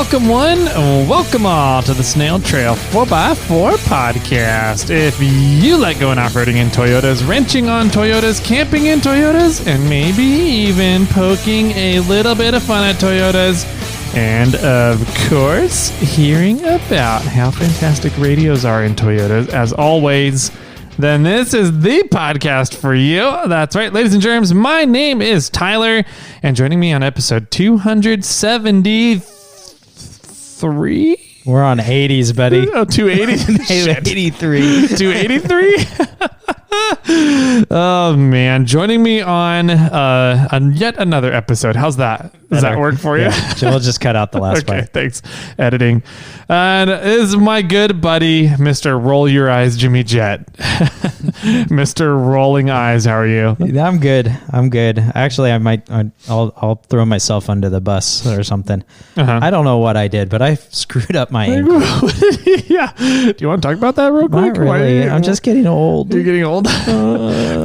Welcome one, welcome all to the Snail Trail 4x4 podcast. If you like going off-roading in Toyotas, wrenching on Toyotas, camping in Toyotas, and maybe even poking a little bit of fun at Toyotas, and of course, hearing about how fantastic radios are in Toyotas, as always, then this is the podcast for you. That's right, ladies and germs. My name is Tyler, and joining me on episode 273. We're on 80s, buddy. Oh, 280? 83. 283? Oh, man. Joining me on yet another episode. How's that? Does that work for you? Yeah. We'll just cut out the last part. Okay, thanks. Editing. And is my good buddy, Mr. Roll Your Eyes, Jimmy Jet. Mr. Rolling Eyes, how are you? I'm good. Actually, I'll throw myself under the bus or something. Uh-huh. I don't know what I did, but I screwed up my ankle. Yeah. Do you want to talk about that real quick? Not really. I'm just getting old. You're getting old?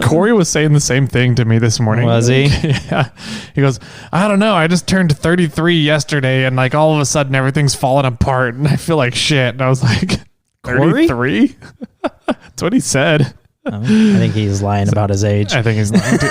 Corey was saying the same thing to me this morning. Was he? Yeah. He goes, I don't know. I just turned 33 yesterday and like all of a sudden everything's falling apart and I feel like shit. And I was like, 33? That's what he said. I think he's lying about his age. I think he's lying too.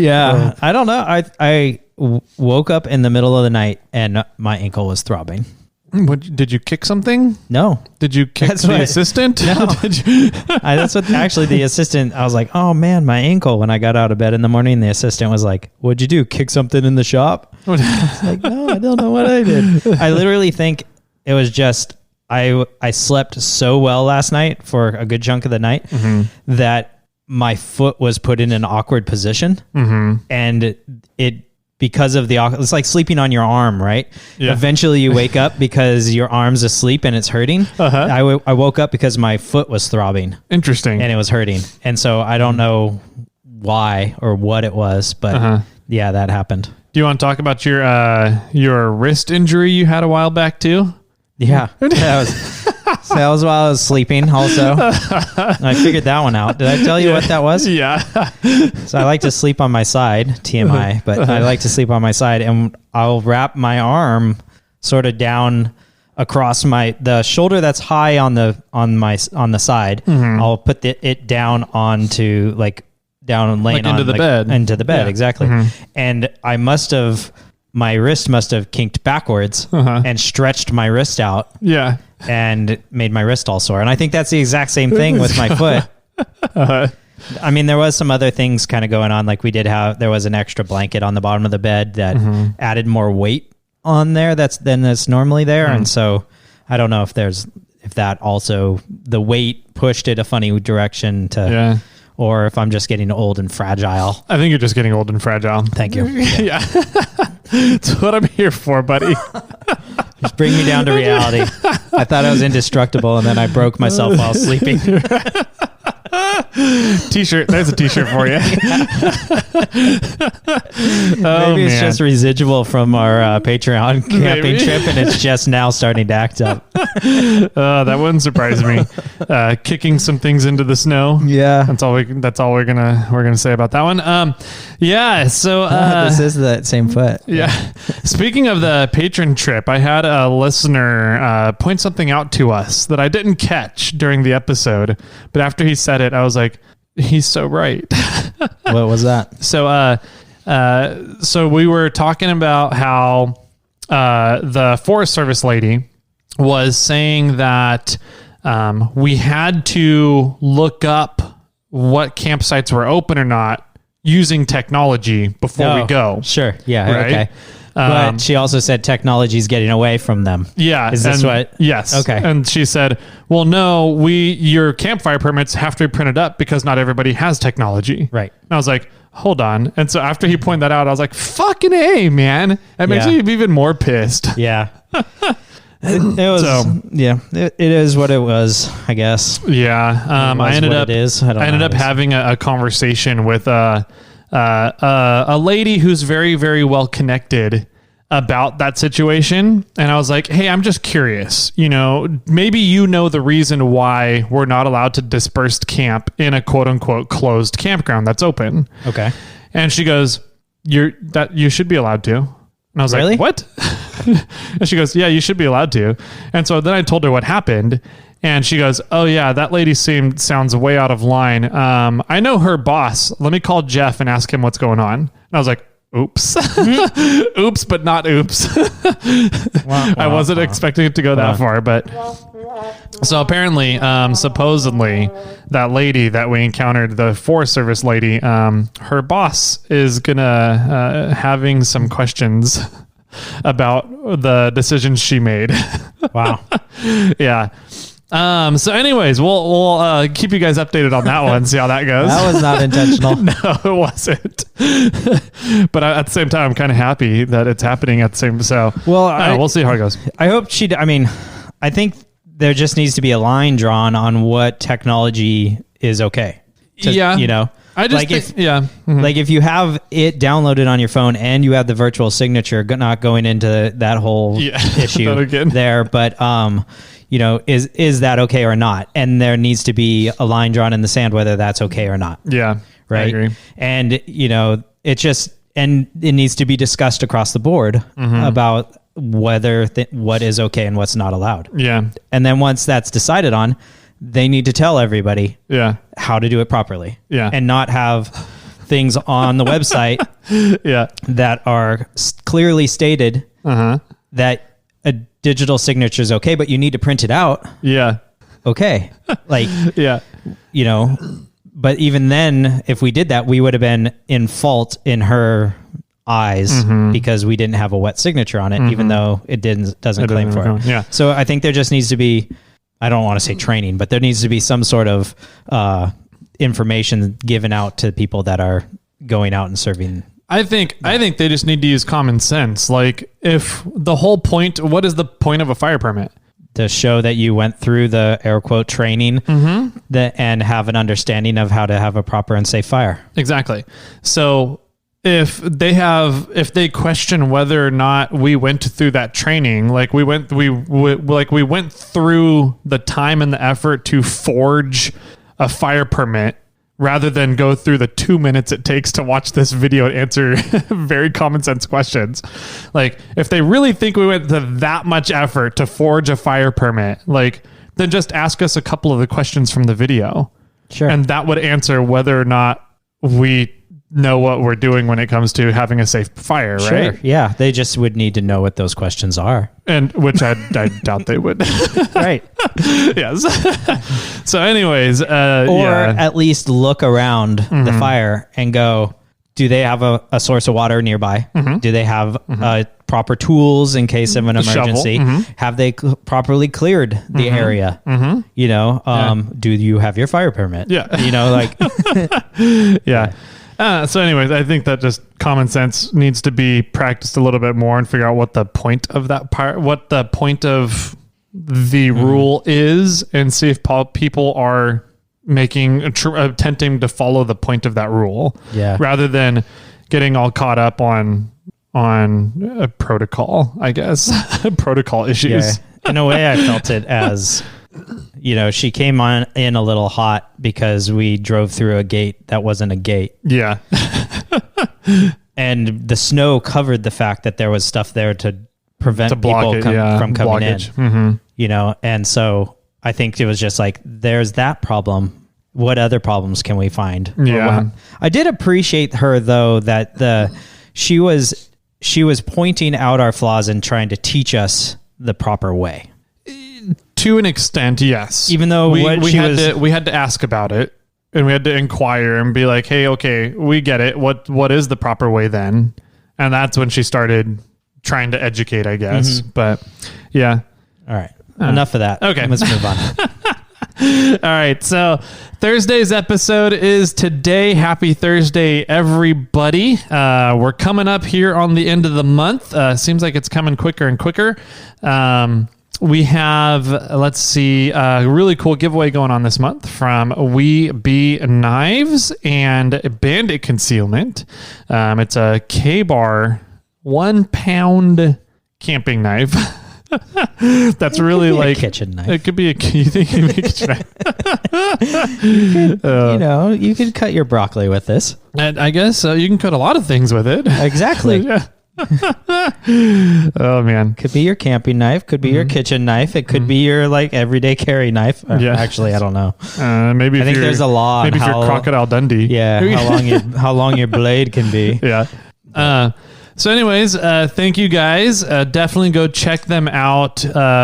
Yeah. I don't know. I woke up in the middle of the night and my ankle was throbbing. Did you kick something? No. Did you kick the assistant? No. That's what actually the assistant, I was like, oh man, my ankle. When I got out of bed in the morning, the assistant was like, what'd you do? Kick something in the shop? I was like, no, I don't know what I did. I literally think it was just, I slept so well last night for a good chunk of the night that my foot was put in an awkward position and because of it's like sleeping on your arm, right? Yeah. Eventually you wake up because your arm's asleep and it's hurting. Uh-huh. I woke up because my foot was throbbing. Interesting. And it was hurting. And so I don't know why or what it was, but yeah, that happened. Do you want to talk about your wrist injury you had a while back too? Yeah. That was while I was sleeping also. I figured that one out. Did I tell you what that was? Yeah. So I like to sleep on my side, TMI, but I like to sleep on my side and I'll wrap my arm sort of down across the shoulder that's high on the side. I'll put it down onto down and laying into the bed. Into the bed, exactly. And my wrist must have kinked backwards and stretched my wrist out. Yeah. And made my wrist all sore. And I think that's the exact same thing with my foot. I mean, there was some other things kind of going on. Like there was an extra blanket on the bottom of the bed that added more weight on there than that's normally there. And so I don't know if that also, the weight pushed it a funny direction or if I'm just getting old and fragile. I think you're just getting old and fragile. Thank you. Yeah. That's what I'm here for, buddy. Just bring me down to reality. I thought I was indestructible, and then I broke myself while sleeping. T-shirt. There's a T-shirt for you. Maybe it's just residual from our Patreon camping trip, and it's just now starting to act up. That wouldn't surprise me. Kicking some things into the snow. Yeah, that's all we're gonna say about that one. Yeah. So this is that same foot. Yeah. Speaking of the patron trip, I had a listener point something out to us that I didn't catch during the episode, but after he said it, I was like, he's so right. What was that? So we were talking about how the Forest Service lady was saying that we had to look up what campsites were open or not using technology before we go. Sure. Yeah. Right? Okay. But she also said technology is getting away from them. Yeah. Is this what? Yes. Okay. And she said, well, no, your campfire permits have to be printed up because not everybody has technology. Right. And I was like, hold on. And so after he pointed that out, I was like, fucking A, man. That makes me even more pissed. Yeah. It was, it is what it was, I guess. Yeah. I ended up having a conversation with a lady who's very, very well connected about that situation. And I was like, hey, I'm just curious, maybe the reason why we're not allowed to disperse camp in a quote unquote closed campground that's open. Okay. And she goes, you should be allowed to. And I was Really? like, what? And she goes, yeah, you should be allowed to. And so then I told her what happened. And she goes, oh yeah, that lady sounds way out of line. I know her boss. Let me call Jeff and ask him what's going on. And I was like, oops. Oops, but not oops. I wasn't expecting it to go that far, but so apparently, supposedly that lady that we encountered, the Forest Service lady, her boss is gonna having some questions about the decisions she made. Wow. Yeah. So anyways, we'll keep you guys updated on that one, see how that goes. That was not intentional. No, it wasn't. But at the same time, I'm kind of happy that it's happening at the same. So Well, we'll see how it goes. I hope I think there just needs to be a line drawn on what technology is okay. Yeah. You know, I just like if you have it downloaded on your phone and you have the virtual signature, not going into that whole issue there, but you know, is that okay or not? And there needs to be a line drawn in the sand whether that's okay or not. Yeah, right. I agree. And you know, it needs to be discussed across the board about whether what is okay and what's not allowed. Yeah. And then once that's decided on, they need to tell everybody how to do it properly. Yeah. And not have things on the website that are clearly stated that a digital signature is okay, but you need to print it out. Yeah. Okay. Like, you know, but even then, if we did that, we would have been in fault in her eyes because we didn't have a wet signature on it, even though it doesn't claim for it. Yeah. So I think there just needs to be, I don't want to say training, but there needs to be some sort of information given out to people that are going out and serving. I think they just need to use common sense. Like, if the whole point, what is the point of a fire permit? To show that you went through the air quote training and have an understanding of how to have a proper and safe fire. Exactly. So if they question whether or not we went through that training, like we went through the time and the effort to forge a fire permit, rather than go through the 2 minutes it takes to watch this video and answer very common sense questions. Like, if they really think we went to that much effort to forge a fire permit, like, then just ask us a couple of the questions from the video. Sure. And that would answer whether or not we know what we're doing when it comes to having a safe fire, right? Sure. Yeah. They just would need to know what those questions are. And which I doubt they would. Right. Yes. So anyways, at least look around the fire and go, do they have a source of water nearby? Do they have proper tools in case of an emergency? Have they properly cleared the area? You know, do you have your fire permit? Yeah. You know, like, yeah. So anyways, I think that just common sense needs to be practiced a little bit more and figure out what the point of that part, what the point of the rule is, and see if people are attempting to follow the point of that rule, rather than getting all caught up on a protocol, I guess. Protocol issues. In a way, I felt it as, you know, she came in a little hot because we drove through a gate that wasn't a gate. Yeah. And the snow covered the fact that there was stuff there to prevent people from coming in. You know, and so I think it was just like, there's that problem. What other problems can we find? Yeah. I did appreciate her, though, that she was pointing out our flaws and trying to teach us the proper way. To an extent, yes. Even though we had to ask about it, and we had to inquire and be like, hey, okay, we get it. What is the proper way then? And that's when she started trying to educate, I guess. But yeah. All right. Enough of that. Okay. Let's move on. All right. So Thursday's episode is today. Happy Thursday, everybody. We're coming up here on the end of the month. Seems like it's coming quicker and quicker. We have, let's see, a really cool giveaway going on this month from We Be Knives and Bandit Concealment. It's a K-Bar 1 pound camping knife. That's really like a kitchen knife. It could be you think it could be a kitchen knife. You know, you could cut your broccoli with this. And I guess you can cut a lot of things with it. Exactly. Yeah. Oh man. Could be your camping knife. Could be your kitchen knife. It could be your like everyday carry knife. Yeah. Actually, I don't know. Maybe I think there's a law. Maybe if you're Crocodile Dundee. Yeah. How long your blade can be. Yeah. So anyways, thank you guys. Definitely go check them out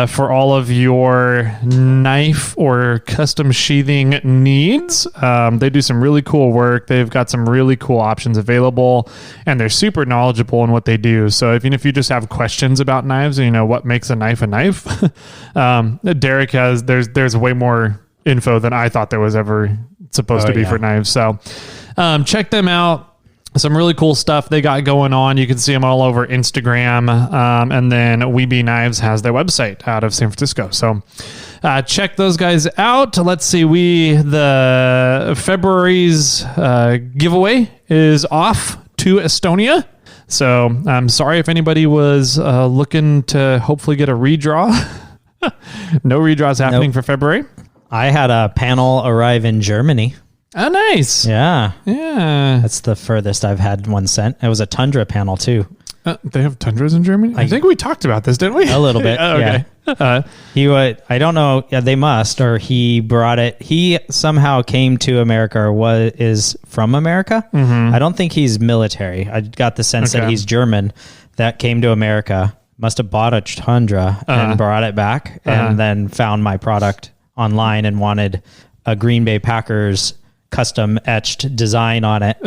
for all of your knife or custom sheathing needs. They do some really cool work. They've got some really cool options available, and they're super knowledgeable in what they do. So even if you just have questions about knives, what makes a knife, Derek has, there's way more info than I thought there was ever supposed to be for knives. So check them out. Some really cool stuff they got going on. You can see them all over Instagram. And then Weeby Knives has their website out of San Francisco. So check those guys out. Let's see. The February's giveaway is off to Estonia. So I'm sorry if anybody was looking to hopefully get a redraw. No redraws happening for February. I had a panel arrive in Germany. Oh, nice. Yeah. Yeah. That's the furthest I've had one sent. It was a Tundra panel too. They have Tundras in Germany? I think we talked about this, didn't we? A little bit. Oh, okay. Yeah. I don't know. Yeah, they must, or he brought it. He somehow came to America or is from America. Mm-hmm. I don't think he's military. I got the sense that he's German that came to America, must have bought a Tundra and brought it back and then found my product online and wanted a Green Bay Packers custom etched design on it.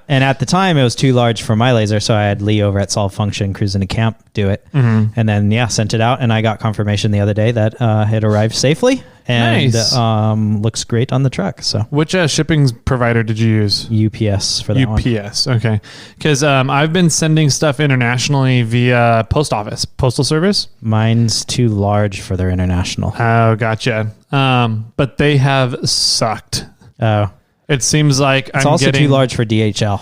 And at the time it was too large for my laser. So I had Lee over at Solve Function cruising to camp do it. Mm-hmm. And then, sent it out, and I got confirmation the other day that it arrived safely and looks great on the truck. So which shipping provider did you use? UPS for that one. UPS. Okay. Cause I've been sending stuff internationally via postal service. Mine's too large for their international. Oh, gotcha. But they have sucked. Oh, it seems like it's also too large for DHL.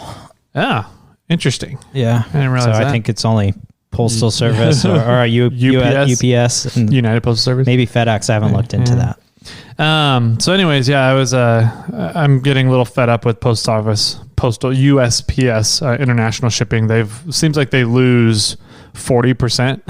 Oh, interesting. Yeah. I didn't realize that. I think it's only Postal Service or UPS and United Postal Service. Maybe FedEx. I haven't looked into that. So anyways, I'm getting a little fed up with postal USPS international shipping. Seems like they lose 40%.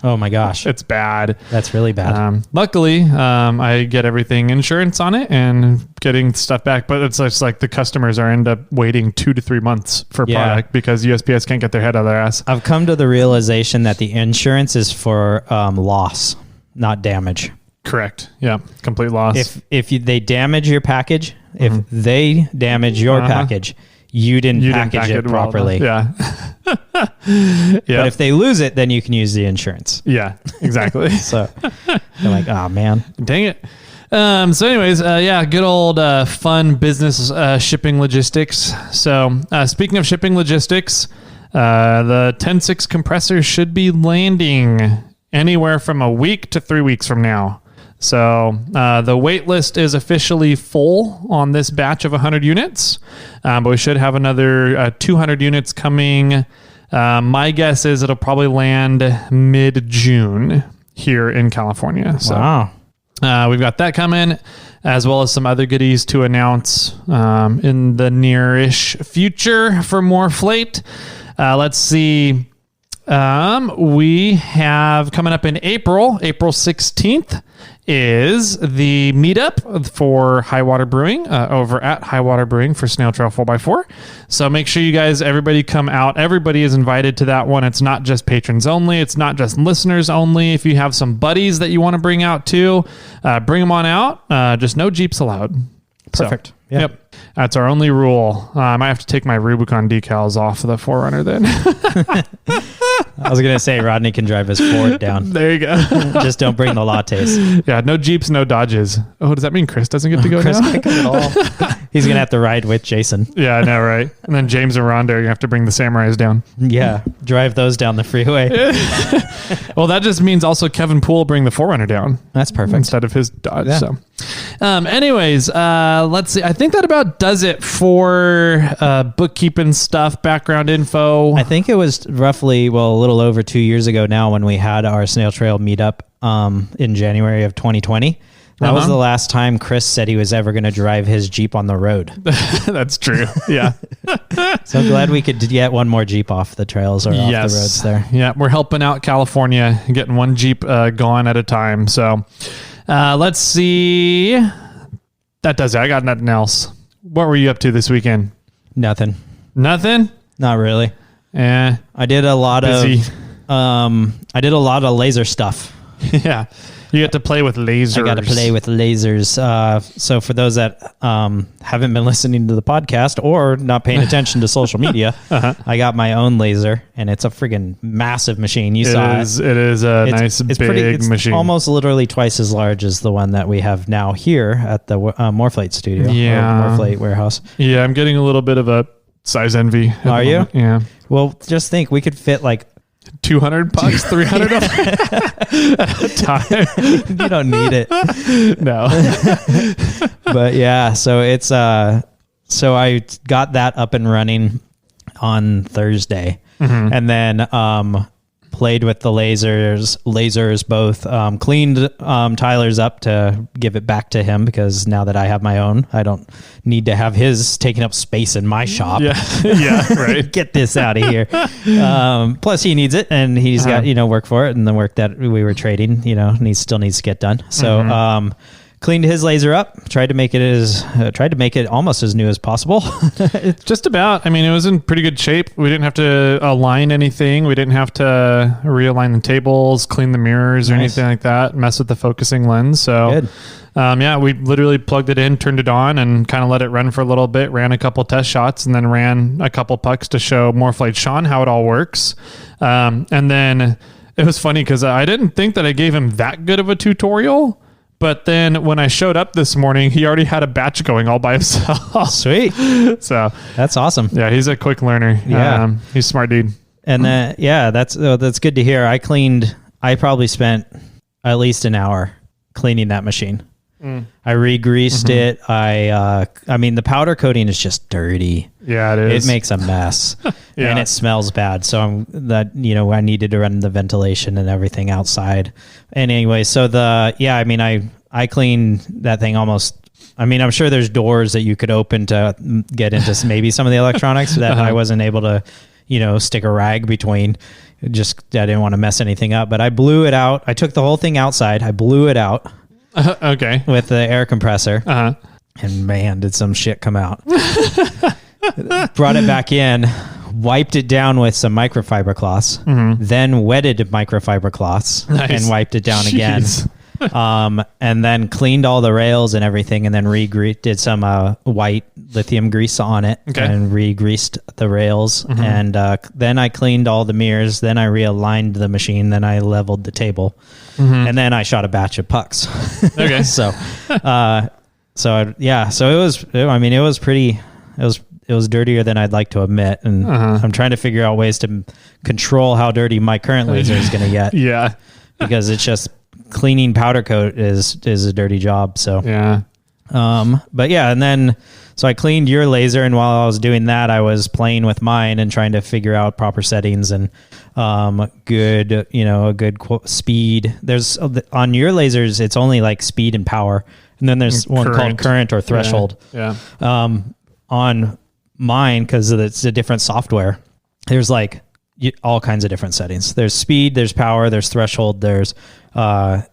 Oh my gosh. It's bad. That's really bad. Luckily, I get everything insurance on it and getting stuff back, but it's just like the customers end up waiting 2 to 3 months for product because USPS can't get their head out of their ass. I've come to the realization that the insurance is for loss, not damage. Correct. Yeah. Complete loss. If they damage your package, if they damage your package, you didn't package it properly. Well, But if they lose it, then you can use the insurance. Yeah, exactly. So you're like, oh man, dang it. So anyways, good old fun business shipping logistics. So speaking of shipping logistics, the 10.6 compressor should be landing anywhere from a week to 3 weeks from now. So the wait list is officially full on this batch of 100 units, but we should have another 200 units coming. My guess is it'll probably land mid-June here in California. So, wow. We've got that coming, as well as some other goodies to announce in the near-ish future for more Flate. Let's see. We have coming up in April 16th is the meetup for High Water Brewing over at High Water Brewing for Snail Trail 4x4. So make sure you guys, everybody come out. Everybody is invited to that one. It's not just patrons only. It's not just listeners only. If you have some buddies that you want to bring out too, bring them on out. Just no Jeeps allowed. Perfect. So, yep. That's our only rule. I might have to take my Rubicon decals off the 4Runner then. I was going to say Rodney can drive his Ford down. There you go. Just don't bring the lattes. Yeah, no Jeeps, no Dodges. Oh, does that mean Chris doesn't get to go Chris now? can't come at all. He's going to have to ride with Jason. Yeah, I know, right? And then James and Rhonda are going to have to bring the Samurais down. Yeah, drive those down the freeway. Well, that just means also Kevin Poole bring the 4Runner down. That's perfect. Instead of his Dodge. Yeah. So, anyways, let's see. I think that about does it for bookkeeping stuff, background info. I think it was roughly, a little over 2 years ago now when we had our Snail Trail meetup in January of 2020 That was the last time Chris said he was ever going to drive his Jeep on the road. That's true. Yeah. So I'm glad we could get one more Jeep off the trails or off the roads there. Yeah, we're helping out California, getting one Jeep going at a time. So let's see. That does it. I got nothing else. What were you up to this weekend? Nothing. Nothing? Not really. Yeah. I did a lot of laser stuff. Yeah. You get to play with lasers. I got to play with lasers. So for those that haven't been listening to the podcast or not paying attention to social media, I got my own laser, and it's a friggin' massive machine. You saw it. It is a nice big machine. Almost literally twice as large as the one that we have now here at the Morphlate studio. Yeah. Morphlate warehouse. Yeah, I'm getting a little bit of a size envy. Are you? Yeah. Well, just think we could fit like 200 bucks, 300 at a time. You don't need it. No. But yeah, so it's so I got that up and running on Thursday, and then played with the lasers both, cleaned Tyler's up to give it back to him, because now that I have my own, I don't need to have his taking up space in my shop. Yeah, right. Get this out of here. Plus he needs it, and he's got, work for it, and the work that we were trading, still needs to get done. So, cleaned his laser up, tried to make it almost as new as possible. Just about. I mean, it was in pretty good shape. We didn't have to align anything. We didn't have to realign the tables, clean the mirrors or anything like that, mess with the focusing lens. So, we literally plugged it in, turned it on, and kind of let it run for a little bit, ran a couple test shots, and then ran a couple pucks to show Morphlate Sean how it all works. And then it was funny because I didn't think that I gave him that good of a tutorial. But then when I showed up this morning, he already had a batch going all by himself. Sweet. So that's awesome. Yeah, he's a quick learner. Yeah. He's a smart dude. And that's good to hear. I probably spent at least an hour cleaning that machine. I re-greased it. The powder coating is just dirty. Yeah, it is. It makes a mess. And it smells bad. So I needed to run the ventilation and everything outside. And anyway, so I cleaned that thing almost. I mean, I'm sure there's doors that you could open to get into maybe some of the electronics that I wasn't able to, stick a rag between. I didn't want to mess anything up, but I blew it out. I took the whole thing outside. I blew it out. Okay. With the air compressor. And man, did some shit come out. Brought it back in, wiped it down with some microfiber cloths, then wetted microfiber cloths and wiped it down again. And then cleaned all the rails and everything, and then did some white lithium grease on it and re-greased the rails. And then I cleaned all the mirrors. Then I realigned the machine. Then I leveled the table. And then I shot a batch of pucks. Okay. So it was dirtier than I'd like to admit. And I'm trying to figure out ways to control how dirty my current laser is going to get. Yeah. Because it's just cleaning powder coat is a dirty job. So, and then, so I cleaned your laser, and while I was doing that, I was playing with mine and trying to figure out proper settings and, a good speed. There's on your lasers, it's only like speed and power. And then there's one called current or threshold. Yeah. On mine, cause it's a different software, there's like all kinds of different settings. There's speed, there's power, there's threshold, there's, how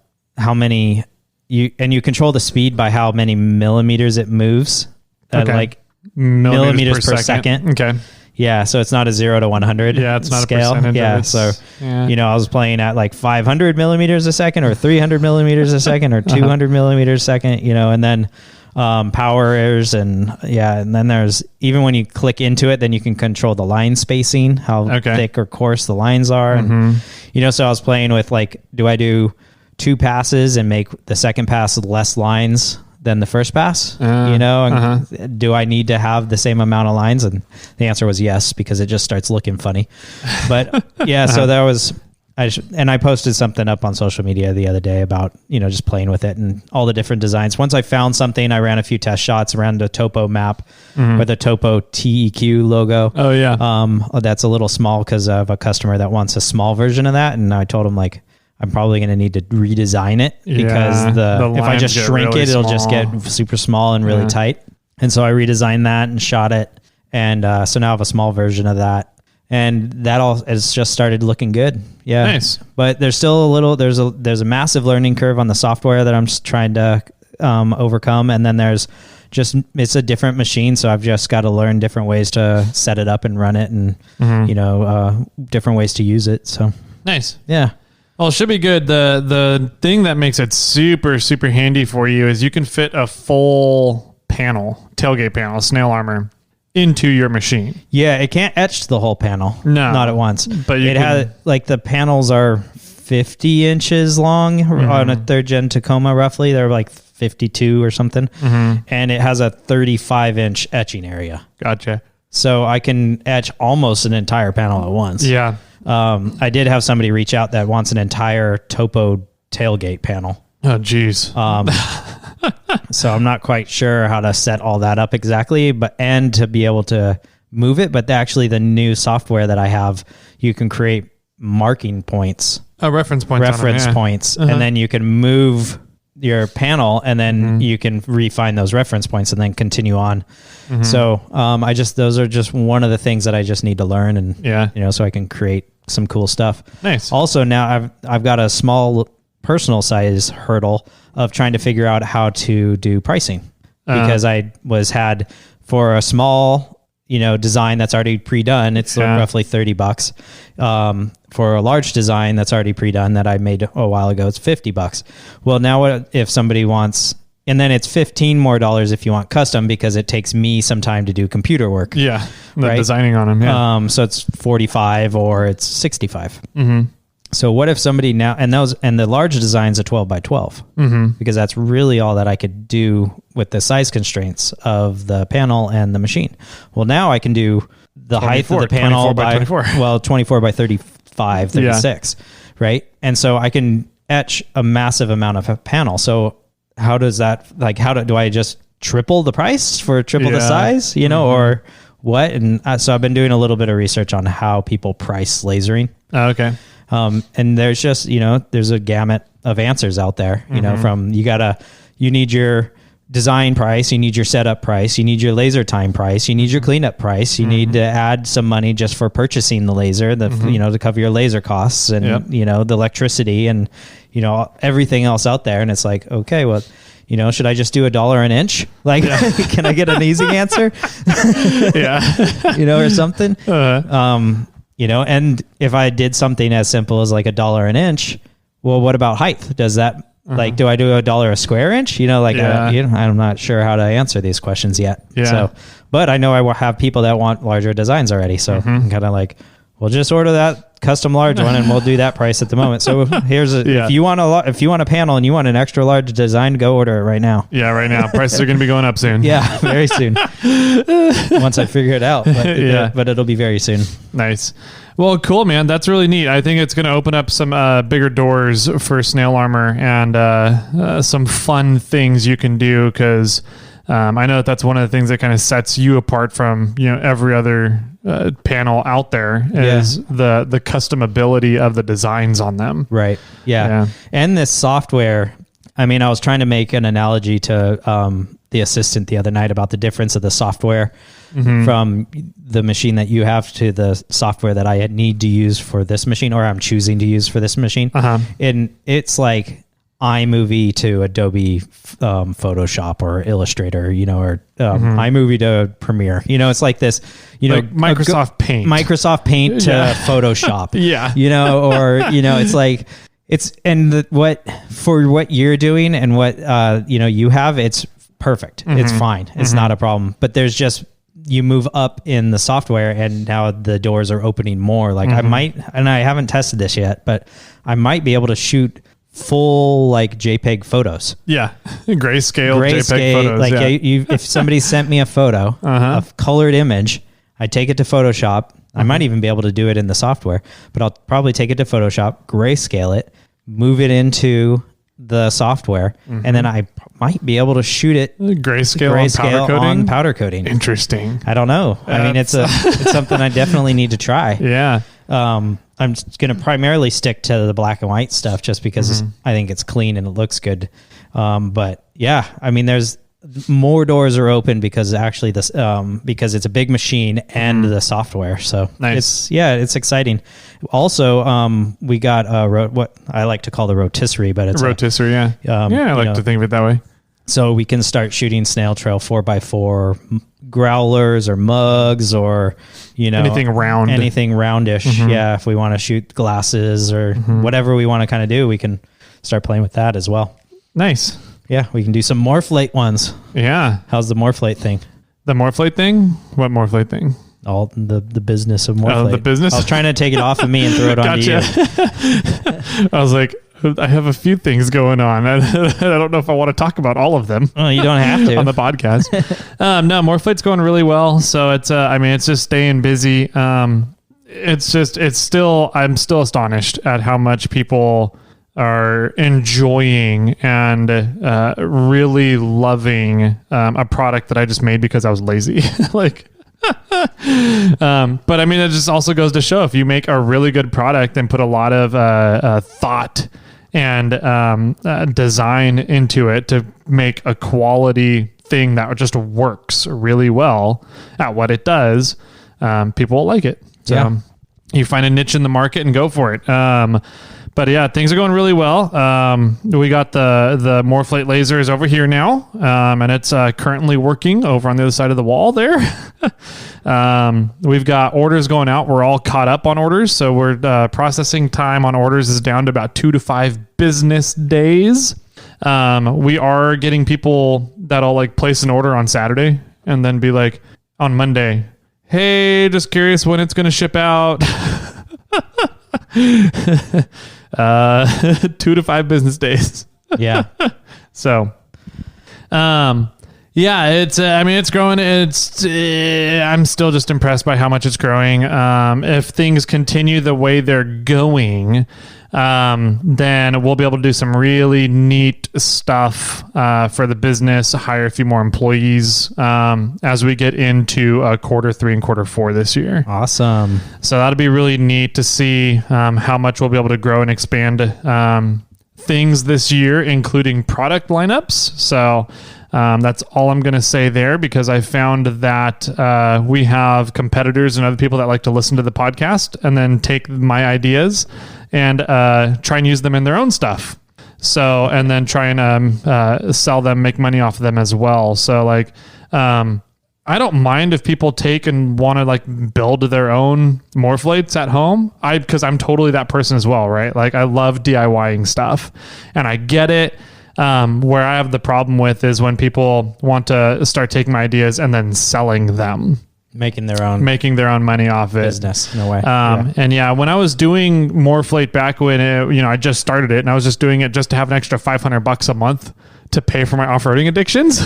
many you control the speed by how many millimeters it moves. Like millimeters per second. Okay. Yeah. So it's not a 0 to 100. Yeah. It's not scale. a percentage. Yeah. So, I was playing at like 500 millimeters a second or 300 millimeters a second or 200 millimeters a second, and then, powers and then there's, even when you click into it, then you can control the line spacing, how thick or coarse the lines are. And, so I was playing with like, do I do 2 passes and make the second pass less lines than the first pass, and do I need to have the same amount of lines? And the answer was yes, because it just starts looking funny. But so that was, I posted something up on social media the other day about, just playing with it and all the different designs. Once I found something, I ran a few test shots around the topo map with a topo TEQ logo. Oh yeah. That's a little small because I have a customer that wants a small version of that. And I told him, like, I'm probably going to need to redesign it because if I just shrink really it, it'll small. just get super small and really tight. And so I redesigned that and shot it. And so now I have a small version of that. And that all has just started looking good. Yeah. Nice. But there's still there's a massive learning curve on the software that I'm just trying to overcome. And then it's a different machine. So I've just got to learn different ways to set it up and run it and, different ways to use it. So nice. Yeah. Well, it should be good. The thing that makes it super, super handy for you is you can fit a full tailgate panel, snail armor, into your machine. Yeah, it can't etch the whole panel. No. Not at once. But the panels are 50 inches long on a 3rd gen Tacoma, roughly. They're like 52 or something. And it has a 35-inch etching area. Gotcha. So I can etch almost an entire panel at once. Yeah. I did have somebody reach out that wants an entire topo tailgate panel. Oh, geez. So I'm not quite sure how to set all that up exactly, and to be able to move it. But actually, the new software that I have, you can create marking points, Reference points, and then you can move your panel, and then you can refine those reference points, and then continue on. So those are just one of the things that I just need to learn, and so I can create some cool stuff. Nice. Also, now I've got a small personal size hurdle of trying to figure out how to do pricing because I had for a small, design that's already pre-done, it's roughly $30. For a large design that's already pre-done that I made a while ago, it's $50. Well, now what if somebody wants, and then it's $15 more if you want custom because it takes me some time to do computer work. Yeah. Right? Designing on them. Yeah. So it's 45 or it's 65. So what if somebody now, and the large design's a 12 by 12 because that's really all that I could do with the size constraints of the panel and the machine. Well, now I can do the height of the panel 24 by 24. Well, 24 by 35, 36, right? And so I can etch a massive amount of a panel. So how does that, do I just triple the price for triple the size, or what? And so I've been doing a little bit of research on how people price lasering. Oh, okay. And there's just, there's a gamut of answers out there, from you need your design price, you need your setup price, you need your laser time price, you need your cleanup price, you need to add some money just for purchasing the laser, to cover your laser costs and, the electricity and, everything else out there. And it's like, okay, well, should I just do $1 an inch? Can I get an easy answer? Or something? And if I did something as simple as like $1 an inch, well, what about height? Does that do I do $1 a square inch? I'm not sure how to answer these questions yet. Yeah. So, but I know I will have people that want larger designs already. So I'm kind of like, we'll just order that custom large one and we'll do that price at the moment. So here's if you want a panel and you want an extra large design, go order it right now. Yeah, right now. Prices are going to be going up soon. Yeah, very soon. Once I figure it out, but it'll be very soon. Nice. Well, cool, man. That's really neat. I think it's going to open up some bigger doors for snail armor and some fun things you can do because I know that's one of the things that kind of sets you apart from every other panel out there is the customability of the designs on them. Right. Yeah. And this software, I mean, I was trying to make an analogy to the assistant the other night about the difference of the software from the machine that you have to the software that I need to use for this machine or I'm choosing to use for this machine. And it's like iMovie to Adobe Photoshop or Illustrator, or iMovie to Premiere. It's like this, like Microsoft Paint. Microsoft Paint to Photoshop. It's like for what you're doing and what you have, it's perfect. It's fine. It's not a problem. But there's just you move up in the software and now the doors are opening more. Like I might, and I haven't tested this yet, but I might be able to shoot full like JPEG photos. Yeah. Grayscale JPEG photos. Like if somebody sent me a photo, a colored image, I'd take it to Photoshop. I might even be able to do it in the software, but I'll probably take it to Photoshop, grayscale it, move it into the software, and then I might be able to shoot it grayscale on powder coating. Interesting. I don't know. I mean, it's something I definitely need to try. Yeah. I'm going to primarily stick to the black and white stuff just because I think it's clean and it looks good. But yeah, I mean, there's more doors are open because actually this, because it's a big machine and the software. So nice. it's exciting. Also, we got what I like to call the rotisserie, but it's rotisserie. I like to think of it that way. So we can start shooting snail trail 4x4 growlers or mugs or, anything round, anything roundish. Yeah. If we want to shoot glasses or whatever we want to kind of do, we can start playing with that as well. Nice. Yeah. We can do some Morphlate ones. Yeah. How's the Morphlate thing? The Morphlate thing? What Morphlate thing? All the business of Morphlate. Oh, the business? I was trying to take it off of me and throw it onto you. I was like, I have a few things going on. I don't know if I want to talk about all of them. Oh, you don't have to. On the podcast. No, Morphlate's going really well. So it's, it's just staying busy. I'm still astonished at how much people are enjoying and really loving a product that I just made because I was lazy. But I mean, it just also goes to show if you make a really good product and put a lot of thought and design into it to make a quality thing that just works really well at what it does, people will like it. So you find a niche in the market and go for it. But yeah, things are going really well. We got the Morphlate lasers over here now, and it's currently working over on the other side of the wall there. We've got orders going out. We're all caught up on orders, so we're processing time on orders is down to about 2 to 5 business days. We are getting people that'll place an order on Saturday and then be like on Monday, hey, just curious when it's going to ship out. 2 to 5 business days. Yeah. So, it's, it's growing. I'm still just impressed by how much it's growing. If things continue the way they're going, then we'll be able to do some really neat stuff, for the business, hire a few more employees, as we get into quarter 3 and quarter 4 this year. Awesome. So that'll be really neat to see, how much we'll be able to grow and expand, things this year, including product lineups. So, that's all I'm going to say there because I found that we have competitors and other people that like to listen to the podcast and then take my ideas and try and use them in their own stuff. So, and then try and sell them, make money off of them as well. So I don't mind if people take and want to build their own Morphlates at home. Because I'm totally that person as well, right? I love DIYing stuff and I get it. Where I have the problem with is when people want to start taking my ideas and then selling them. Making their own money off it. Business, in a way. And when I was doing Morphlate back when, I just started it and I was just doing it just to have an extra $500 a month to pay for my off-roading addictions.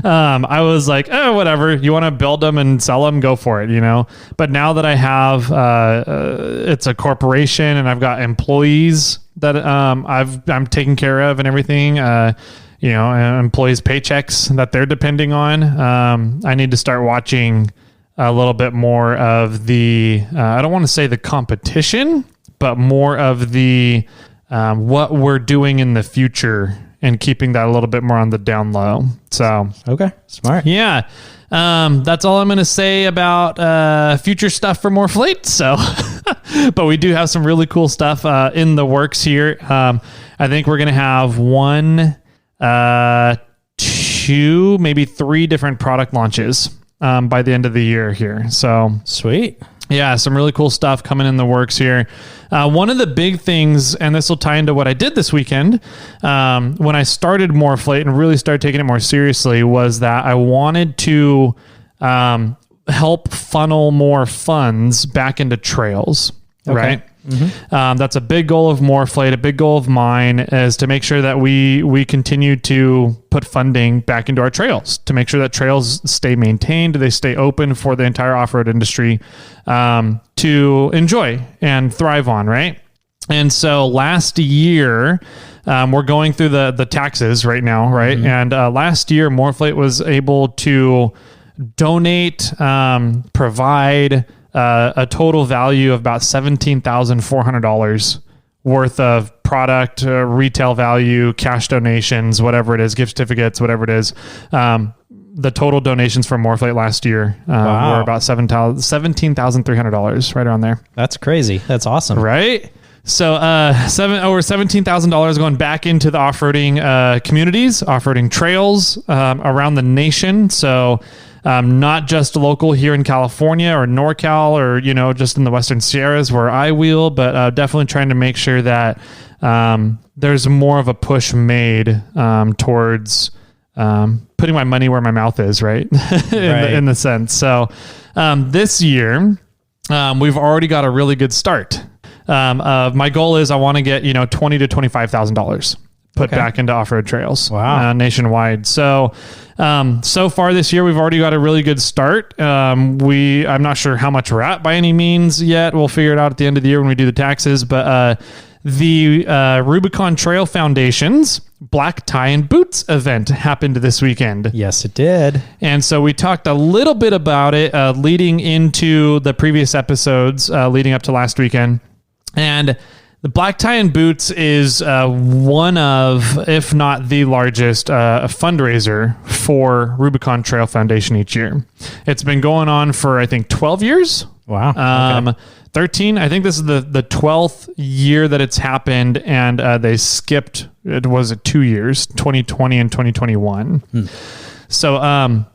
I was like, oh, whatever. You want to build them and sell them, go for it, But now that I have, it's a corporation and I've got employees that I'm taking care of and everything, employees' paychecks that they're depending on. I need to start watching a little bit more of the, I don't want to say the competition, but more of the what we're doing in the future and keeping that a little bit more on the down low. So, okay, smart. Yeah. That's all I'm going to say about future stuff for Morphlate. So, but we do have some really cool stuff in the works here. I think we're going to have 1, 2, maybe 3 different product launches by the end of the year here. So sweet. Yeah, some really cool stuff coming in the works here. One of the big things, and this will tie into what I did this weekend, when I started Morphlate and really started taking it more seriously, was that I wanted to help funnel more funds back into trails, right? Mm-hmm. That's a big goal of Morphlate. A big goal of mine is to make sure that we continue to put funding back into our trails, to make sure that trails stay maintained, they stay open for the entire off-road industry to enjoy and thrive on, right? And so last year, we're going through the taxes right now, right? Mm-hmm. And last year, Morphlate was able to donate, provide a total value of about $17,400 worth of product, retail value, cash donations, whatever it is, gift certificates, whatever it is. The total donations for Morphlate last year were about $17,300, right around there. That's crazy. That's awesome. Right? So over $17,000 going back into the off-roading communities, off-roading trails around the nation. So not just local here in California or NorCal or, just in the Western Sierras where I wheel, but definitely trying to make sure that there's more of a push made towards putting my money where my mouth is, right? in the sense. So this year, we've already got a really good start. My goal is I want to get, $20,000 to $25,000 put back into off-road trails nationwide. So far this year, we've already got a really good start. I'm not sure how much we're at by any means yet. We'll figure it out at the end of the year when we do the taxes, but the Rubicon Trail Foundation's Black Tie and Boots event happened this weekend. Yes, it did. And so we talked a little bit about it leading into the previous episodes leading up to last weekend. And the Black Tie and Boots is one of, if not the largest fundraiser for Rubicon Trail Foundation each year. It's been going on for, I think, 12 years. Wow. 13. I think this is the 12th year that it's happened, and they skipped, it was 2 years, 2020 and 2021. So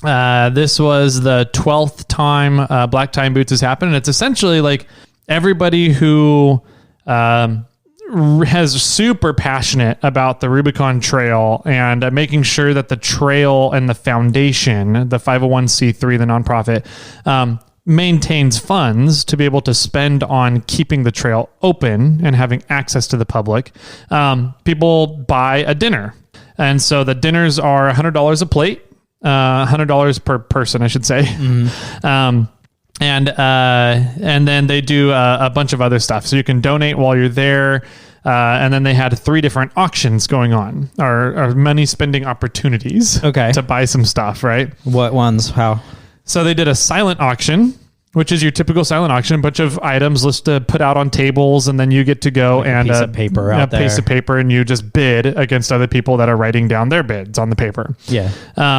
this was the 12th time Black Tie and Boots has happened. And it's essentially like everybody who has super passionate about the Rubicon Trail and making sure that the trail and the foundation, the 501c3, the nonprofit, maintains funds to be able to spend on keeping the trail open and having access to the public. People buy a dinner. And so the dinners are $100 a plate, $100 per person, I should say. And then they do a bunch of other stuff. So you can donate while you're there. And then they had 3 different auctions going on, or money spending opportunities to buy some stuff, right? What ones? How? So they did a silent auction, which is your typical silent auction, a bunch of items listed, put out on tables, and then you get to go and a piece of paper out there. A piece of paper, and you just bid against other people that are writing down their bids on the paper. Yeah.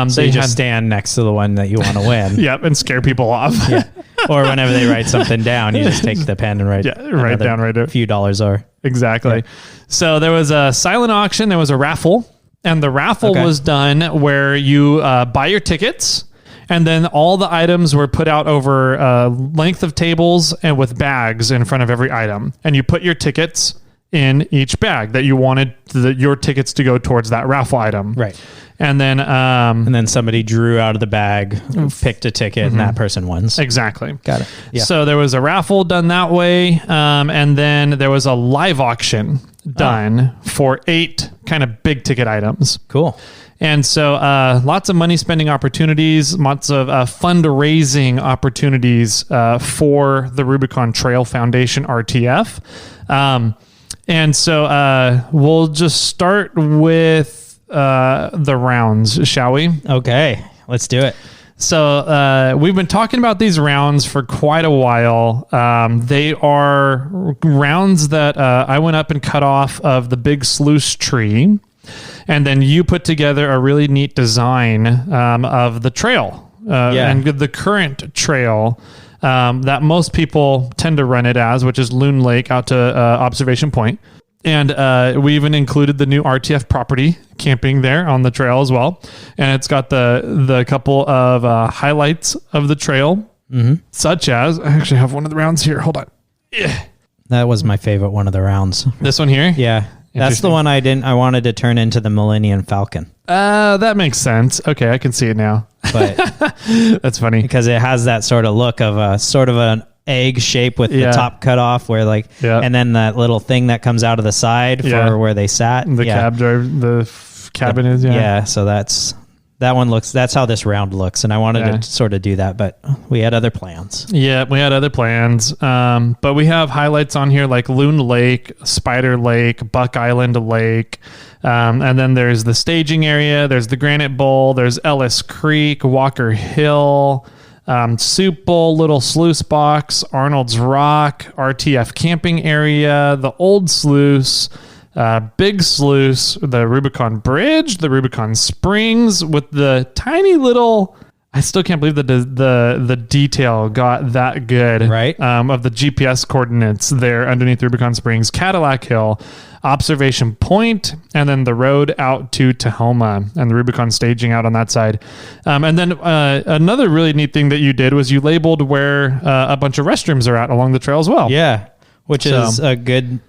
So you just stand next to the one that you want to win. Yep, and scare people off. Yeah. Or whenever they write something down, you just take the pen and write down a few dollars or. Exactly. Yeah. So there was a silent auction, there was a raffle, and the raffle was done where you buy your tickets. And then all the items were put out over a length of tables and with bags in front of every item. And you put your tickets in each bag that you wanted your tickets to go towards that raffle item. Right. And then somebody drew out of the bag, picked a ticket, and that person wins. Exactly. Got it. Yeah. So there was a raffle done that way. And then there was a live auction done for 8 kind of big ticket items. Cool. And so lots of money spending opportunities, lots of fundraising opportunities for the Rubicon Trail Foundation, RTF. And so we'll just start with the rounds, shall we? Okay, let's do it. So we've been talking about these rounds for quite a while. They are rounds that I went up and cut off of the big sluice tree. And then you put together a really neat design of the trail and the current trail that most people tend to run it as, which is Loon Lake out to Observation Point. And we even included the new RTF property camping there on the trail as well. And it's got the couple of highlights of the trail, such as, I actually have one of the rounds here. Hold on. Yeah. That was my favorite one of the rounds. This one here? Yeah. That's the one I wanted to turn into the Millennium Falcon. That makes sense. Okay, I can see it now. But that's funny because it has that sort of look of sort of an egg shape with the top cut off and then that little thing that comes out of the side for where they sat. The cabin is. Yeah. So that's how this round looks. And I wanted to sort of do that, but we had other plans. Yeah, we had other plans. But we have highlights on here like Loon Lake, Spider Lake, Buck Island Lake. And then there's the staging area. There's the Granite Bowl. There's Ellis Creek, Walker Hill. Supple, Little Sluice Box, Arnold's Rock, RTF Camping Area, the Old Sluice, Big Sluice, the Rubicon Bridge, the Rubicon Springs with the tiny little... I still can't believe the detail got that good, right? Of the GPS coordinates there underneath Rubicon Springs, Cadillac Hill, Observation Point, and then the road out to Tahoma and the Rubicon staging out on that side. And then another really neat thing that you did was you labeled where a bunch of restrooms are at along the trail as well. Yeah, which is a good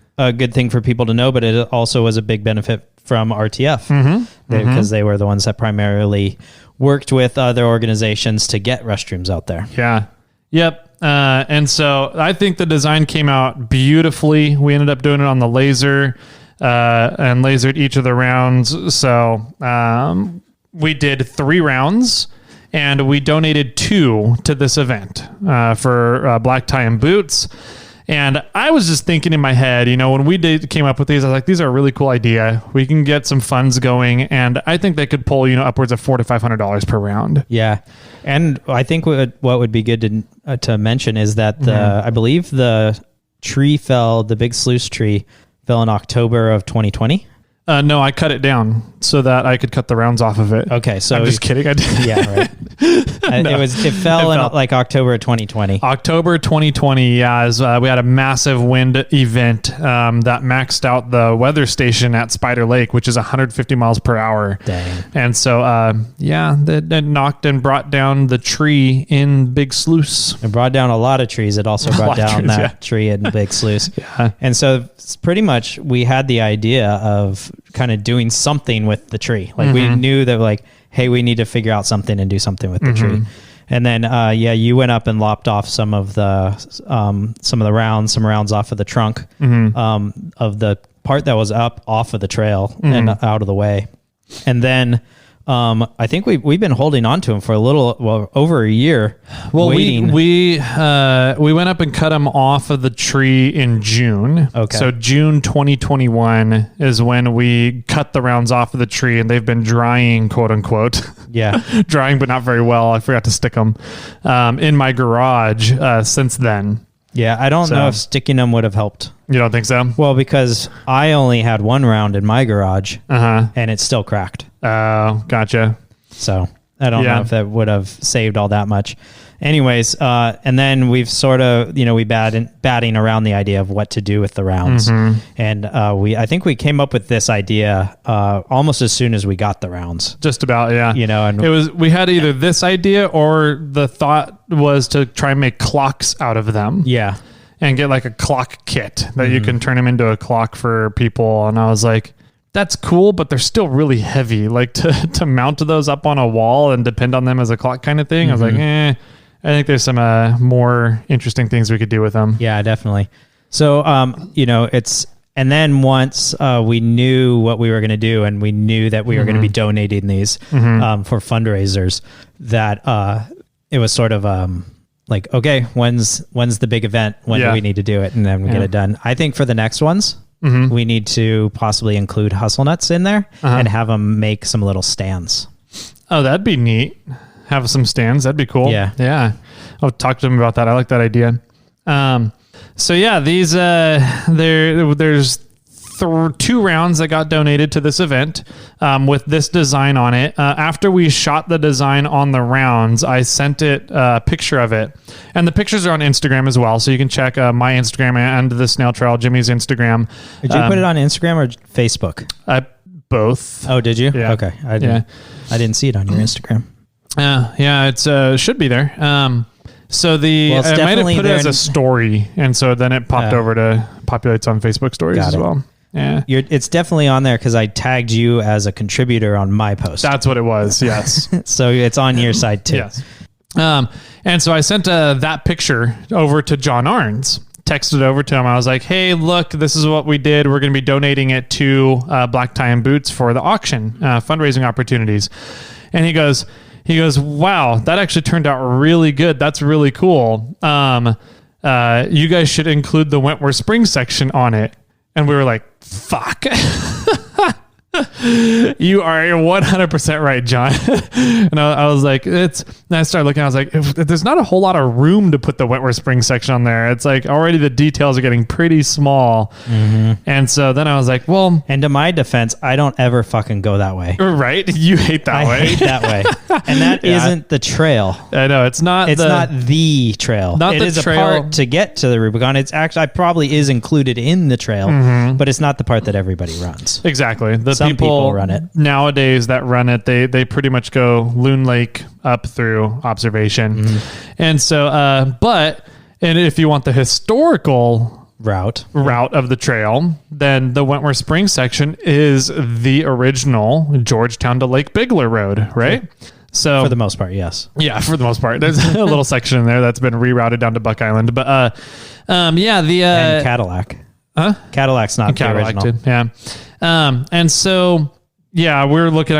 thing for people to know, but it also was a big benefit from RTF because they were the ones that primarily worked with other organizations to get restrooms out there. Yeah. Yep. And so I think the design came out beautifully. We ended up doing it on the laser and lasered each of the rounds. So we did 3 rounds and we donated 2 to this event for black tie and boots. And I was just thinking in my head, when we came up with these, I was like, these are a really cool idea. We can get some funds going. And I think they could pull, upwards of $400 to $500 per round. Yeah. And I think what would be good to mention is that I believe the big sluice tree fell in October of 2020. No, I cut it down so that I could cut the rounds off of it. Okay, so I'm just kidding. I did. Yeah, right. It fell in like October 2020. October 2020. Yeah, we had a massive wind event that maxed out the weather station at Spider Lake, which is 150 miles per hour. Dang. And so, that knocked and brought down the tree in Big Sluice. It brought down a lot of trees. It also brought down that tree in Big Sluice. Yeah. And so it's pretty much we had the idea of kind of doing something with the tree. Like we knew that like, hey, we need to figure out something and do something with the tree. And then, you went up and lopped off some of the rounds off of the trunk of the part that was up off of the trail and out of the way. And then I think we've been holding on to them for over a year. Well, waiting. we went up and cut them off of the tree in June. Okay. So June 2021 is when we cut the rounds off of the tree, and they've been drying, quote unquote. Yeah, drying, but not very well. I forgot to stick them in my garage since then. Yeah, I don't know if sticking them would have helped. You don't think so? Well, because I only had 1 round in my garage, and it's still cracked. Oh, gotcha. So I don't know if that would have saved all that much. Anyways, and then we've sort of, we batting around the idea of what to do with the rounds. And I think we came up with this idea almost as soon as we got the rounds. Just about, yeah. And we had either this idea or the thought was to try and make clocks out of them. Yeah. And get like a clock kit that you can turn them into a clock for people. And I was like, that's cool, but they're still really heavy. Like to mount those up on a wall and depend on them as a clock kind of thing. I was like, I think there's some more interesting things we could do with them. Yeah, definitely. So, and then once we knew what we were going to do and we knew that we were going to be donating these for fundraisers, that it was sort of like, okay, when's the big event? When do we need to do it? And then we get it done. I think for the next ones, we need to possibly include Hustle Nuts in there and have them make some little stands. Oh, that'd be neat. Have some stands. That'd be cool. Yeah. I'll talk to them about that. I like that idea. So yeah, these, there's 2 rounds that got donated to this event with this design on it. After we shot the design on the rounds, I sent it a picture of it. And the pictures are on Instagram as well. So you can check my Instagram and the Snail Trail, Jimmy's Instagram. Did you put it on Instagram or Facebook? Both. Oh, did you? Yeah. Okay. I didn't see it on your Instagram. Yeah, it should be there. So I might have put it as a story. And so then it popped over to populates on Facebook stories as well. Yeah, it's definitely on there because I tagged you as a contributor on my post. That's what it was. Yes. So it's on your side too. Yes. And so I sent that picture over to John Arns, texted over to him. I was like, hey, look, this is what we did. We're going to be donating it to Black Tie and Boots for the auction, fundraising opportunities. And he goes, wow, that actually turned out really good. That's really cool. You guys should include the Wentworth Springs section on it. And we were like, fuck. You are 100% right, John. And I was like, and I started looking, I was like, if there's not a whole lot of room to put the Wentworth Springs section on there. It's like already the details are getting pretty small. Mm-hmm. And so then I was like, well. And to my defense, I don't ever fucking go that way. Right? You hate that way. I hate that way. And that isn't the trail. I know. It's not the trail. Not it the is trail. A part to get to the Rubicon. It's actually, probably is included in the trail, but it's not the part that everybody runs. Exactly. Some people run it. Nowadays that run it, they pretty much go Loon Lake up through Observation. And so, and if you want the historical route of the trail, then the Wentworth Springs section is the original Georgetown to Lake Bigler Road, right? So for the most part, yes. Yeah, for the most part. There's a little section in there that's been rerouted down to Buck Island. But and Cadillac. Huh? Cadillac's not Cadillac the original. Too. Yeah. And so, yeah, we're like,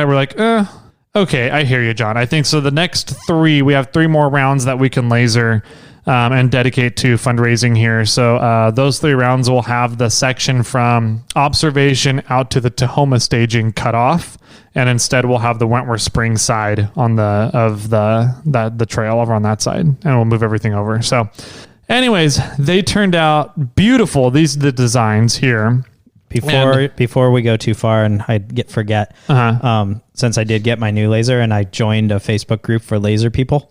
okay, I hear you, John. I think so. The next we have 3 more rounds that we can laser and dedicate to fundraising here. So those 3 rounds will have the section from Observation out to the Tahoma staging cut off. And instead we'll have the Wentworth Springs side on the trail over on that side, and we'll move everything over. So anyways, they turned out beautiful. These are the designs here. Before we go too far and I forget, since I did get my new laser and I joined a Facebook group for laser people.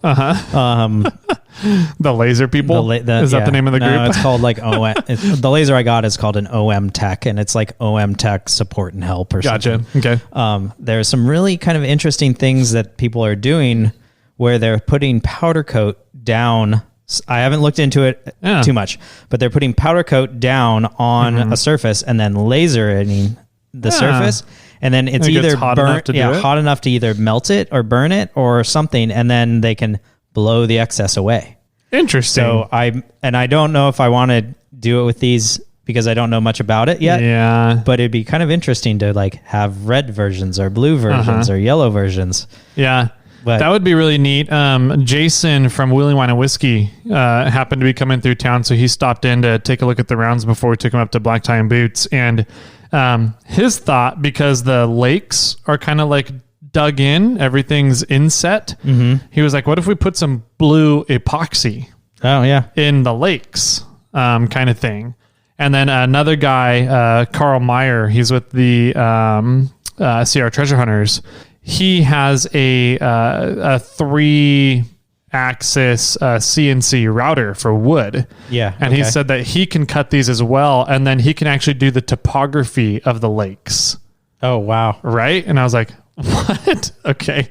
The laser people? Is that the name of the group? No, it's called like OM. The laser I got is called an OM Tech, and it's like OM Tech support and help or something. Gotcha. Okay. There's some really kind of interesting things that people are doing where they're putting powder coat down. I haven't looked into it too much, but they're putting powder coat down on a surface and then lasering the surface. And then it's either hot enough to either melt it or burn it or something. And then they can blow the excess away. Interesting. So I don't know if I want to do it with these because I don't know much about it yet. Yeah. But it'd be kind of interesting to like have red versions or blue versions or yellow versions. Yeah. But that would be really neat. Jason from Wheeling Wine and Whiskey happened to be coming through town, so he stopped in to take a look at the rounds before we took him up to Black Tie and Boots. And his thought, because the lakes are kind of like dug in, everything's inset. He was like, what if we put some blue epoxy in the lakes kind of thing? And then another guy, Carl Meyer, he's with the CR Treasure Hunters. He has a 3-axis CNC router for wood. Yeah. And he said that he can cut these as well. And then he can actually do the topography of the lakes. Oh, wow. Right? And I was like, what? Okay.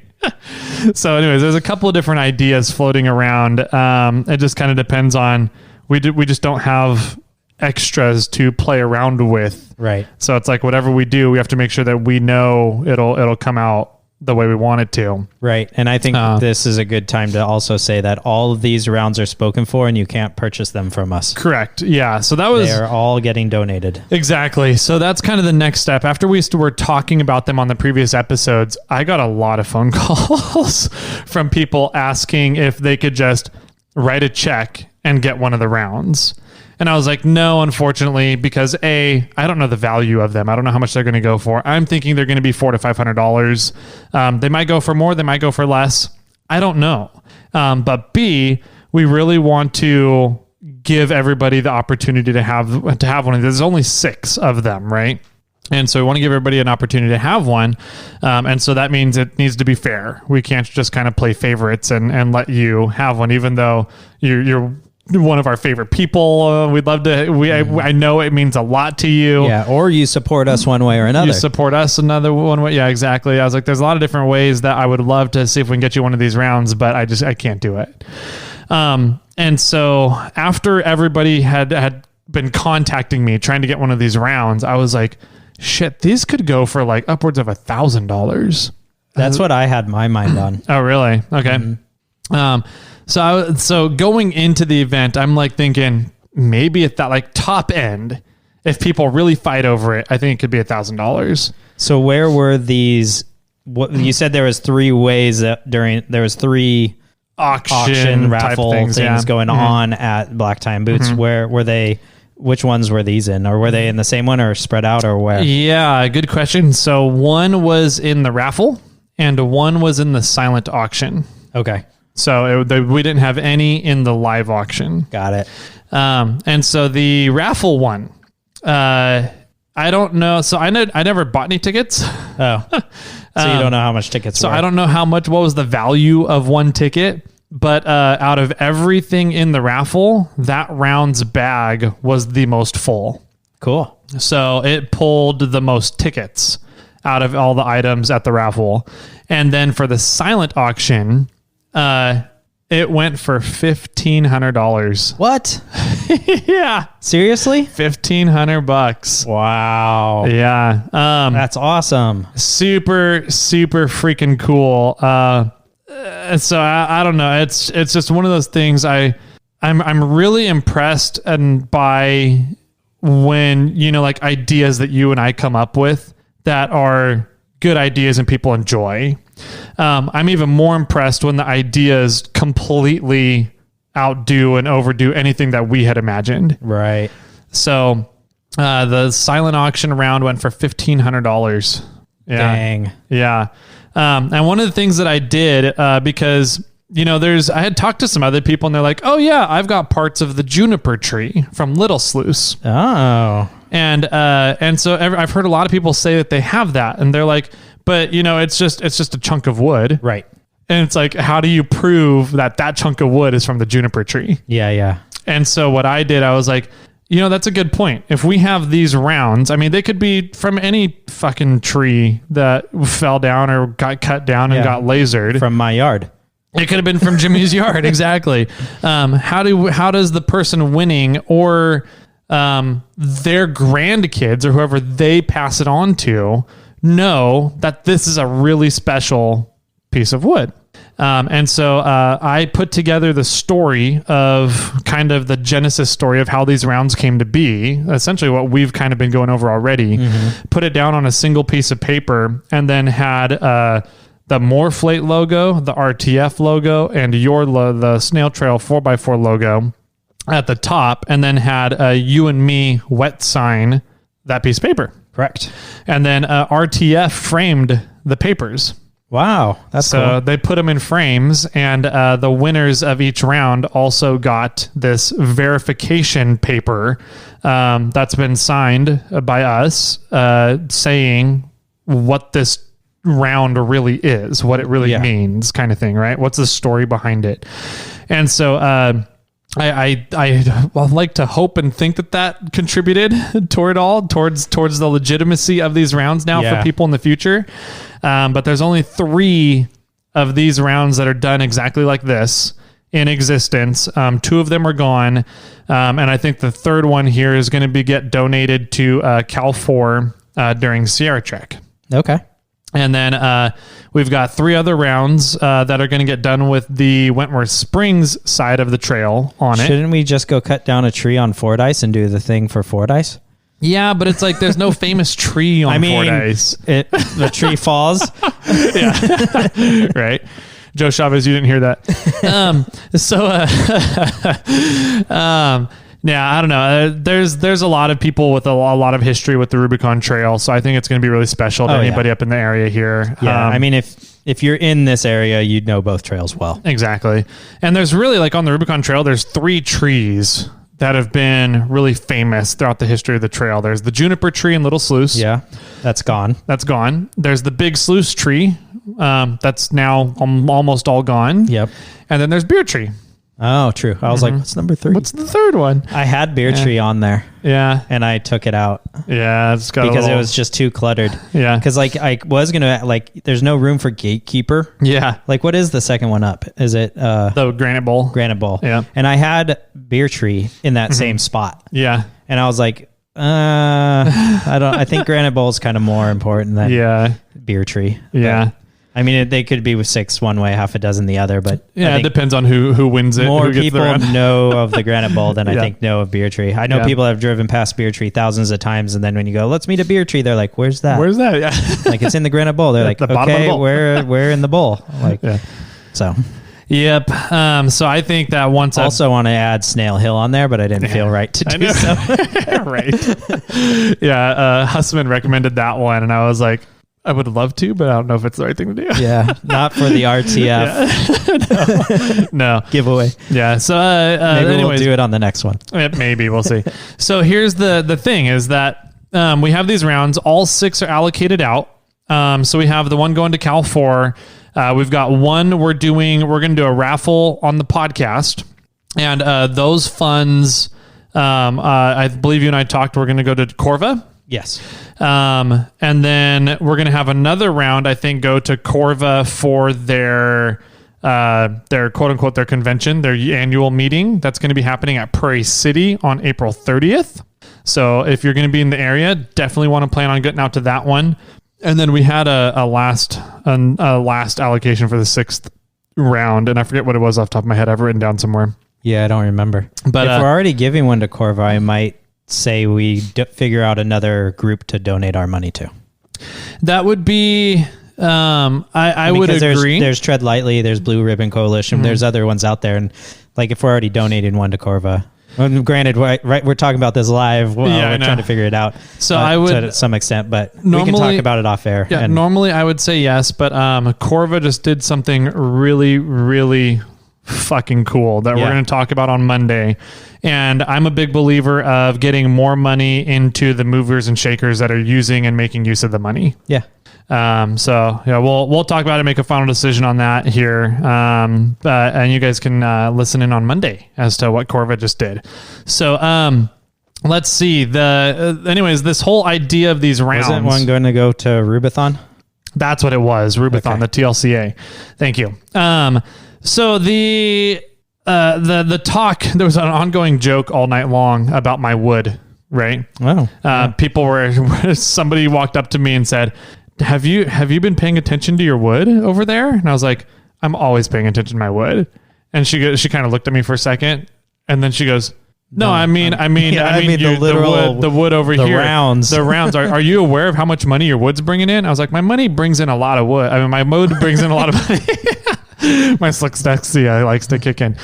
So anyways, there's a couple of different ideas floating around. It just kind of depends on, we just don't have extras to play around with. Right. So it's like whatever we do, we have to make sure that we know it'll come out the way we want it to. Right. And I think this is a good time to also say that all of these rounds are spoken for and you can't purchase them from us. Correct. Yeah. So they're all getting donated. Exactly. So that's kind of the next step. After we were talking about them on the previous episodes, I got a lot of phone calls from people asking if they could just write a check and get one of the rounds. And I was like, no, unfortunately, because I don't know the value of them. I don't know how much they're going to go for. I'm thinking they're going to be $400 to $500. They might go for more. They might go for less. I don't know. But B, we really want to give everybody the opportunity to have one of these. There's only 6 of them, right? And so we want to give everybody an opportunity to have one. And so that means it needs to be fair. We can't just kind of play favorites and let you have one, even though you're one of our favorite people. We'd love to, I know it means a lot to you. Yeah. Or you support us one way or another. You support us another one way. Yeah, exactly. I was like, there's a lot of different ways that I would love to see if we can get you one of these rounds, but I can't do it. And so after everybody had been contacting me, trying to get one of these rounds, I was like, shit, these could go for like upwards of $1,000. That's what I had my mind on. Oh, really? Okay. So going into the event, I'm like thinking maybe at that like top end, if people really fight over it, I think it could be $1,000. So where were these? What you said there was 3 ways that there was 3 auction raffle things going on at Black Tie and Boots. Where were they? which ones were these in? Or were they in the same one or spread out or where? Yeah, good question. So one was in the raffle and one was in the silent auction. Okay. So we didn't have any in the live auction. Got it. And so the raffle one, I don't know. So I never bought any tickets. Oh, so you don't know how much tickets So were. I don't know what was the value of one ticket, but out of everything in the raffle, that round's bag was the most full. Cool. So it pulled the most tickets out of all the items at the raffle. And then for the silent auction, it went for $1,500. What? Yeah. Seriously? $1,500. Wow. Yeah. That's awesome. Super freaking cool. So I don't know. It's just one of those things. I'm really impressed by when, like ideas that you and I come up with that are good ideas and people enjoy. I'm even more impressed when the ideas completely outdo and overdo anything that we had imagined. Right. So the silent auction round went for $1,500. Yeah. Dang. Yeah. And one of the things that I did, because, I had talked to some other people and they're like, oh yeah, I've got parts of the juniper tree from Little Sluice. Oh. And so I've heard a lot of people say that they have that and they're like, but it's just a chunk of wood. Right. And it's like, how do you prove that chunk of wood is from the juniper tree? Yeah. And so what I did, I was like, that's a good point. If we have these rounds, I mean, they could be from any fucking tree that fell down or got cut down and got lasered. From my yard. It could have been from Jimmy's yard. Exactly. How does the person winning or their grandkids or whoever they pass it on to know that this is a really special piece of wood? And so I put together the story of kind of the genesis story of how these rounds came to be, essentially what we've kind of been going over already, put it down on a single piece of paper, and then had the Moreflate logo, the RTF logo, and the Snail Trail 4x4 logo at the top, and then had a you and me wet sign that piece of paper. Correct. And then RTF framed the papers. Wow. That's so cool. They put them in frames, and the winners of each round also got this verification paper that's been signed by us saying what this round really is, what it really means, kind of thing, right? What's the story behind it? And so I like to hope and think that contributed towards the legitimacy of these rounds now for people in the future. But there's only 3 of these rounds that are done exactly like this in existence. 2 of them are gone. And I think the third one here is going to get donated to Cal 4 during Sierra Trek. Okay. And then we've got 3 other rounds that are going to get done with the Wentworth Springs side of the trail on it. Shouldn't we just go cut down a tree on Fordyce and do the thing for Fordyce? Yeah, but it's like there's no famous tree on Fordyce. The tree falls. Yeah. Right. Joe Chavez, you didn't hear that. Yeah, I don't know. There's a lot of people with a lot of history with the Rubicon Trail, so I think it's going to be really special to anybody up in the area here. Yeah, I mean, if you're in this area, you'd know both trails well. Exactly. And there's really, like on the Rubicon Trail, there's 3 trees that have been really famous throughout the history of the trail. There's the juniper tree in Little Sluice. Yeah, that's gone. There's the big sluice tree that's now almost all gone. Yep. And then there's beer tree. Oh, true. I was like, what's number 3? What's the third one? I had beer tree on there. Yeah. And I took it out. Yeah. It's got because it was just too cluttered. Yeah. Because I was going to, there's no room for gatekeeper. Yeah. What is the second one up? Is it the Granite Bowl? Granite Bowl. Yeah. And I had beer tree in that same spot. Yeah. And I was like, I think Granite Bowl is kind of more important than beer tree. Yeah. But, I mean, they could be with 6 one way, half a dozen the other, but yeah, it depends on who wins it. More who gets people know of the Granite Bowl than I think know of Beer Tree. I know people have driven past Beer Tree thousands of times, and then when you go, let's meet a Beer Tree, they're like, "Where's that? Where's that?" Yeah, it's in the Granite Bowl. They're like, the bottom of the "Okay, bowl. where in the bowl?" So. Yep. So I think that once Also want to add Snail Hill on there, but I didn't feel right to do so. Right. Yeah. Husband recommended that one, and I was like, I would love to, but I don't know if it's the right thing to do. Yeah, not for the RTF No giveaway. Yeah. So Maybe anyways, we'll do it on the next one. Maybe we'll see. So here's the thing is that we have these rounds. All 6 are allocated out. So we have the one going to Cal 4. We've got one we're going to do a raffle on the podcast, and those funds, I believe you and I talked, we're going to go to Corva. Yes. And then we're going to have another round, I think, go to Corva for their quote unquote, their convention, their annual meeting. That's going to be happening at Prairie City on April 30th. So if you're going to be in the area, definitely want to plan on getting out to that one. And then we had a last allocation for the 6th round, and I forget what it was off the top of my head. I've written down somewhere. Yeah, I don't remember. But if we're already giving one to Corva, I might say we figure out another group to donate our money to. That would be, I would agree. There's Tread Lightly, there's Blue Ribbon Coalition, there's other ones out there. And like if we're already donating one to Corva, granted, we're talking about this live. We're trying to figure it out. So I would, to some extent, but we can talk about it off air. Yeah, normally I would say yes, but Corva just did something really, really fucking cool that we're going to talk about on Monday. And I'm a big believer of getting more money into the movers and shakers that are using and making use of the money. Yeah. So yeah, we'll talk about it, make a final decision on that here. And you guys can listen in on Monday as to what Corva just did. So let's see. Anyways, this whole idea of these rounds. Wasn't one going to go to Rubicon? That's what it was. Rubicon, the TLCA. Thank you. So the talk, there was an ongoing joke all night long about my wood, right? Wow. People somebody walked up to me and said, have you been paying attention to your wood over there? And I was like, I'm always paying attention to my wood. And she kind of looked at me for a second, and then she goes, no, I mean, the wood over here. The rounds. Are you aware of how much money your wood's bringing in? I was like, my money brings in a lot of wood. I mean, my wood brings in a lot of money. My dyslexia likes to kick in.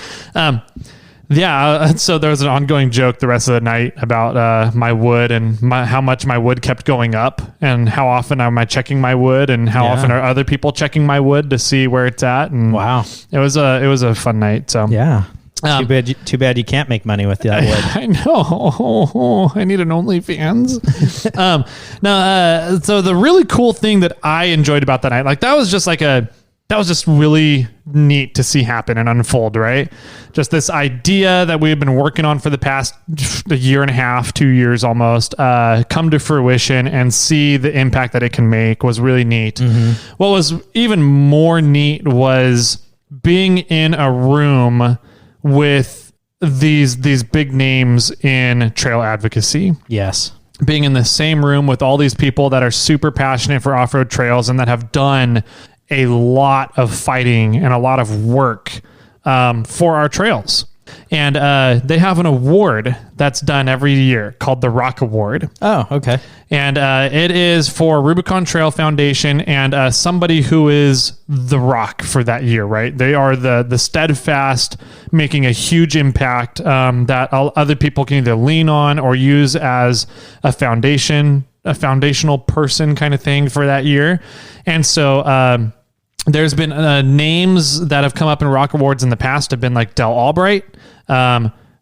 So there was an ongoing joke the rest of the night about my wood and how much my wood kept going up, and how often am I checking my wood, and how often are other people checking my wood to see where it's at. And wow, it was a fun night. So yeah. Too bad you can't make money with that wood. I know. I need an OnlyFans. So the really cool thing that I enjoyed about that night, like that was just really neat to see happen and unfold, right? Just this idea that we've been working on for the past a year and a half, 2 years almost, come to fruition and see the impact that it can make was really neat. Mm-hmm. What was even more neat was being in a room with these big names in trail advocacy. Yes. Being in the same room with all these people that are super passionate for off-road trails and that have done a lot of fighting and a lot of work for our trails. And they have an award that's done every year called the Rock Award. Oh, okay. And it is for Rubicon Trail Foundation and somebody who is the rock for that year, right? They are the steadfast, making a huge impact that other people can either lean on or use as a foundational person kind of thing for that year. And so there's been names that have come up in Rock Awards in the past have been like Del Albright,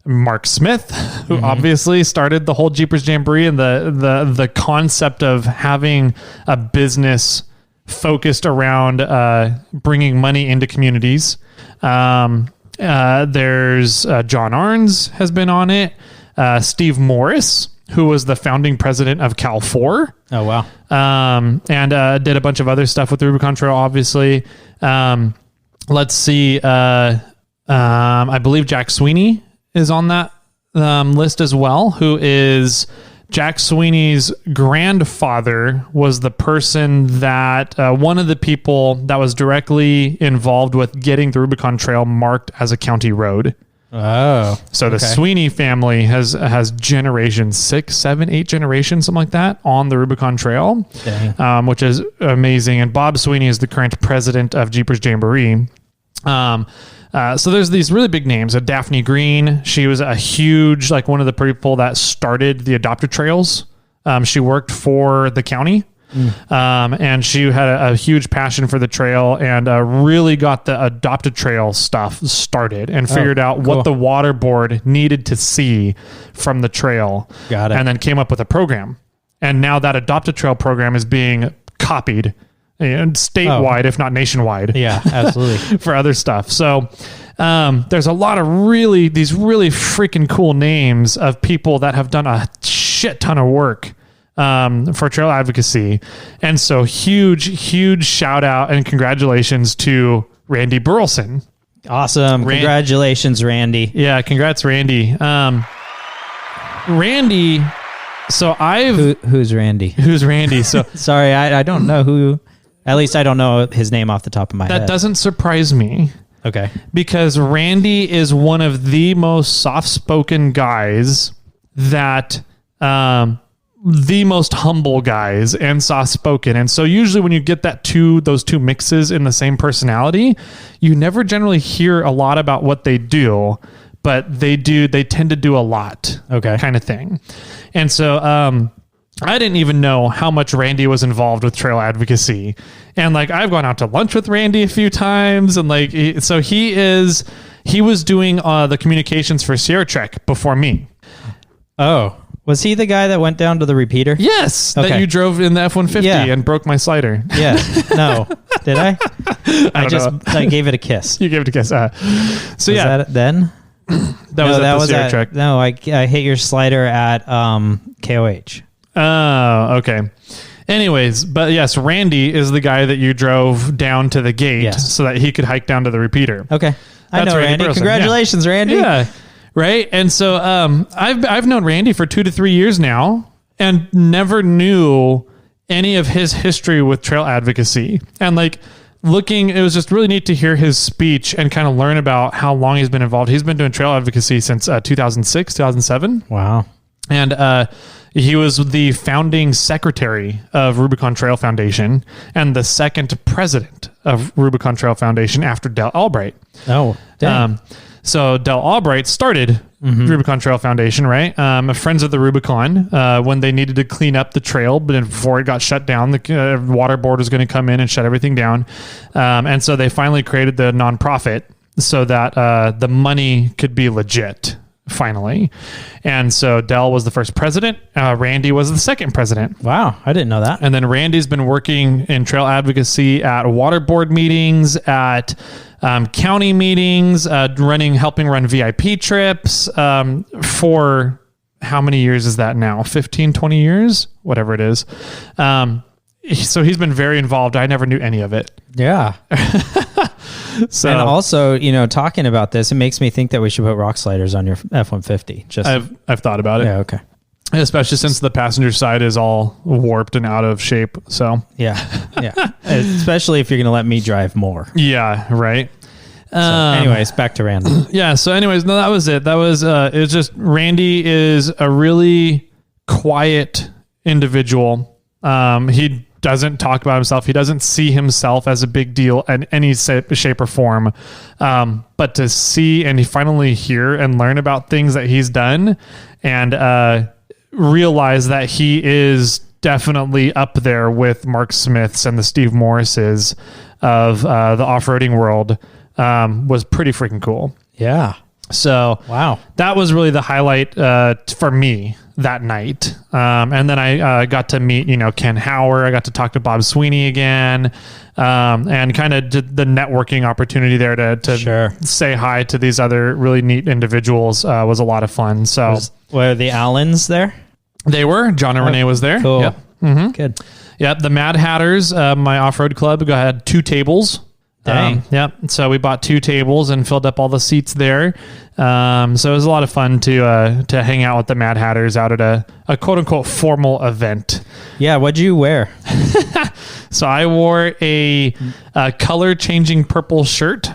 Mark Smith, who obviously started the whole Jeepers Jamboree and the concept of having a business focused around bringing money into communities. There's John Arns has been on it. Steve Morris, who was the founding president of Cal 4. Oh, wow. And did a bunch of other stuff with the Rubicon Trail, obviously. Let's see. I believe Jack Sweeney is on that list as well, who is Jack Sweeney's grandfather was the person that one of the people that was directly involved with getting the Rubicon Trail marked as a county road. Oh, so the Sweeney family has generations, 6, 7, 8 generations, something like that, on the Rubicon Trail, which is amazing. And Bob Sweeney is the current president of Jeepers Jamboree. So there's these really big names. Daphne Green. She was a huge, like one of the people that started the adopted trails. She worked for the county. And she had a huge passion for the trail and really got the adopted trail stuff started and figured out what the water board needed to see from the trail. Got it. And then came up with a program. And now that adopted trail program is being copied statewide, if not nationwide. Yeah, absolutely. For other stuff. So there's a lot of these really freaking cool names of people that have done a shit ton of work for trail advocacy. And so huge shout out and congratulations to Randy Burleson. Awesome. Congratulations, Randy. Yeah. Congrats, Randy. Randy. So who's Randy? Who's Randy? So sorry, I don't know who, at least I don't know his name off the top of my head. That doesn't surprise me. Okay. Because Randy is one of the most soft-spoken guys that, the most humble guys and soft-spoken. And so usually when you get those two mixes in the same personality, you never generally hear a lot about what they do, but they tend to do a lot. Okay. Kind of thing. And so, I didn't even know how much Randy was involved with trail advocacy. And like, I've gone out to lunch with Randy a few times. And like, he was doing the communications for Sierra Trek before me. Oh, was he the guy that went down to the repeater? Yes. Okay. That you drove in the F-150 and broke my slider. Yeah. No. Did I? I gave it a kiss. You gave it a kiss. So was that it then? That was Sierra Trek. No, I hit your slider at KOH. Oh, okay. Anyways, but yes, Randy is the guy that you drove down to the gate so that he could hike down to the repeater. Okay. I know Randy. Burleson. Congratulations, Randy. Yeah. Right. And so I've known Randy for 2 to 3 years now and never knew any of his history with trail advocacy. And like it was just really neat to hear his speech and kind of learn about how long he's been involved. He's been doing trail advocacy since 2006, 2007. Wow. And he was the founding secretary of Rubicon Trail Foundation and the second president of Rubicon Trail Foundation after Dell Albright. Oh, damn. So Dell Albright started Rubicon Trail Foundation, right? Friends of the Rubicon, when they needed to clean up the trail, but before it got shut down, the water board was going to come in and shut everything down. And so they finally created the nonprofit so that the money could be legit, finally. And so Dell was the first president. Randy was the second president. Wow, I didn't know that. And then Randy's been working in trail advocacy at water board meetings, at county meetings, helping run VIP trips for how many years is that now? 15, 20 years? Whatever it is. So he's been very involved. I never knew any of it. Yeah. So, and also, talking about this, it makes me think that we should put rock sliders on your F-150. Just I've thought about it. Yeah, okay. Especially since the passenger side is all warped and out of shape. So yeah. Especially if you're going to let me drive more. Yeah, right. So anyways, back to Randy. Yeah. So anyways, no, that was it. That was it's just Randy is a really quiet individual. He doesn't talk about himself. He doesn't see himself as a big deal in any shape or form. But to see and finally hear and learn about things that he's done and realize that he is definitely up there with Mark Smith's and the Steve Morris's of the off-roading world was pretty freaking cool. Yeah. So wow, that was really the highlight for me that night. And then I got to meet, Ken Hauer. I got to talk to Bob Sweeney again, and kind of did the networking opportunity there to say hi to these other really neat individuals was a lot of fun. So were the Allens there? They were. John and Renee was there. Cool. Yep. Mm-hmm. Good. Yep. The Mad Hatters, my off-road club, had 2 tables. Dang. Yep. So we bought 2 tables and filled up all the seats there. So it was a lot of fun to hang out with the Mad Hatters out at a quote unquote formal event. Yeah. What'd you wear? So I wore a color changing purple shirt.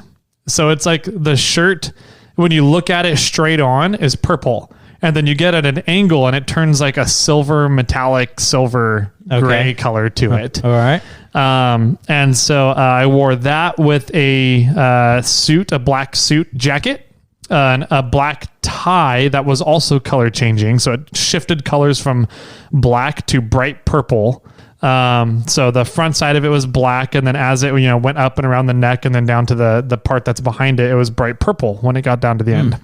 So it's like the shirt, when you look at it straight on, is purple. and then you get at an angle and it turns like a metallic silver gray color to it. All right. And so I wore that with a black suit jacket, and a black tie that was also color changing. So it shifted colors from black to bright purple. So the front side of it was black, and then as it went up and around the neck and then down to the part that's behind it, it was bright purple when it got down to the end.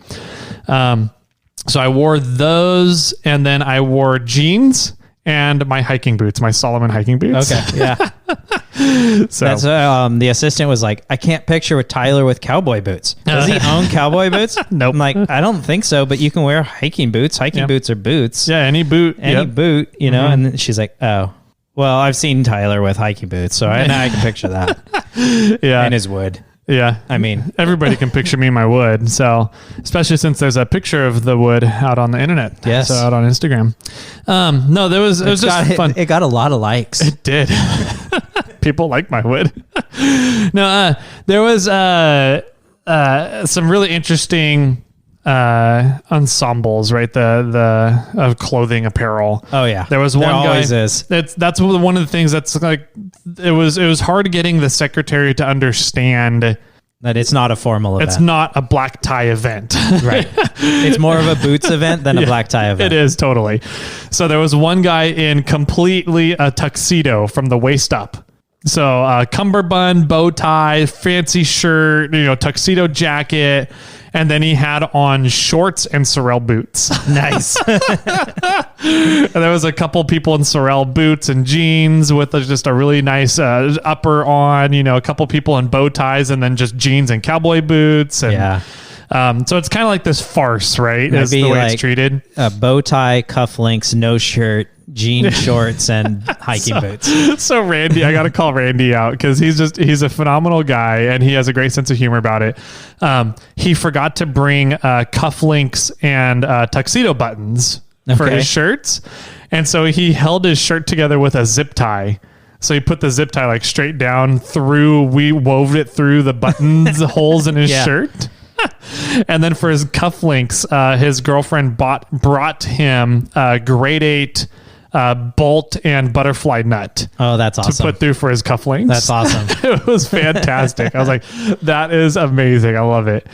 So I wore those, and then I wore jeans and my hiking boots, my Solomon hiking boots. Okay, yeah. So that's the assistant was like, I can't picture Tyler with cowboy boots. Does he own cowboy boots? Nope. I'm like, I don't think so, but you can wear hiking boots. Hiking boots are boots. Yeah, any boot. Any boot, And then she's like, oh. Well, I've seen Tyler with hiking boots, so now I can picture that. Yeah. And his wood. Yeah. I mean, everybody can picture me in my wood. So, especially since there's a picture of the wood out on the internet. Yes. So out on Instagram. No, it was just fun. It got a lot of likes. It did. People like my wood. No, there was some really interesting ensembles, right? The clothing, apparel. Oh yeah, there was one guy. Always is. That's one of the things that's like it was hard getting the secretary to understand that it's not a formal event. It's not a black tie event. Right. It's more of a boots event than a black tie event. It is totally. So there was one guy in completely a tuxedo from the waist up. So cummerbund, bow tie, fancy shirt, tuxedo jacket. And then he had on shorts and Sorel boots. Nice. And there was a couple people in Sorel boots and jeans with just a really nice upper on, a couple people in bow ties and then just jeans and cowboy boots. And, yeah. So it's kind of like this farce, right? Is the way it's treated. Bow tie, cufflinks, no shirt, jean shorts, and hiking boots. So Randy, I got to call Randy out because he's a phenomenal guy and he has a great sense of humor about it. He forgot to bring cufflinks and tuxedo buttons for his shirts. And so he held his shirt together with a zip tie. So he put the zip tie like straight down we wove it through the buttons, the holes in his shirt. And then for his cufflinks, his girlfriend brought him grade 8 bolt and butterfly nut. Oh, that's awesome. To put through for his cufflinks. That's awesome. It was fantastic. I was like, that is amazing. I love it.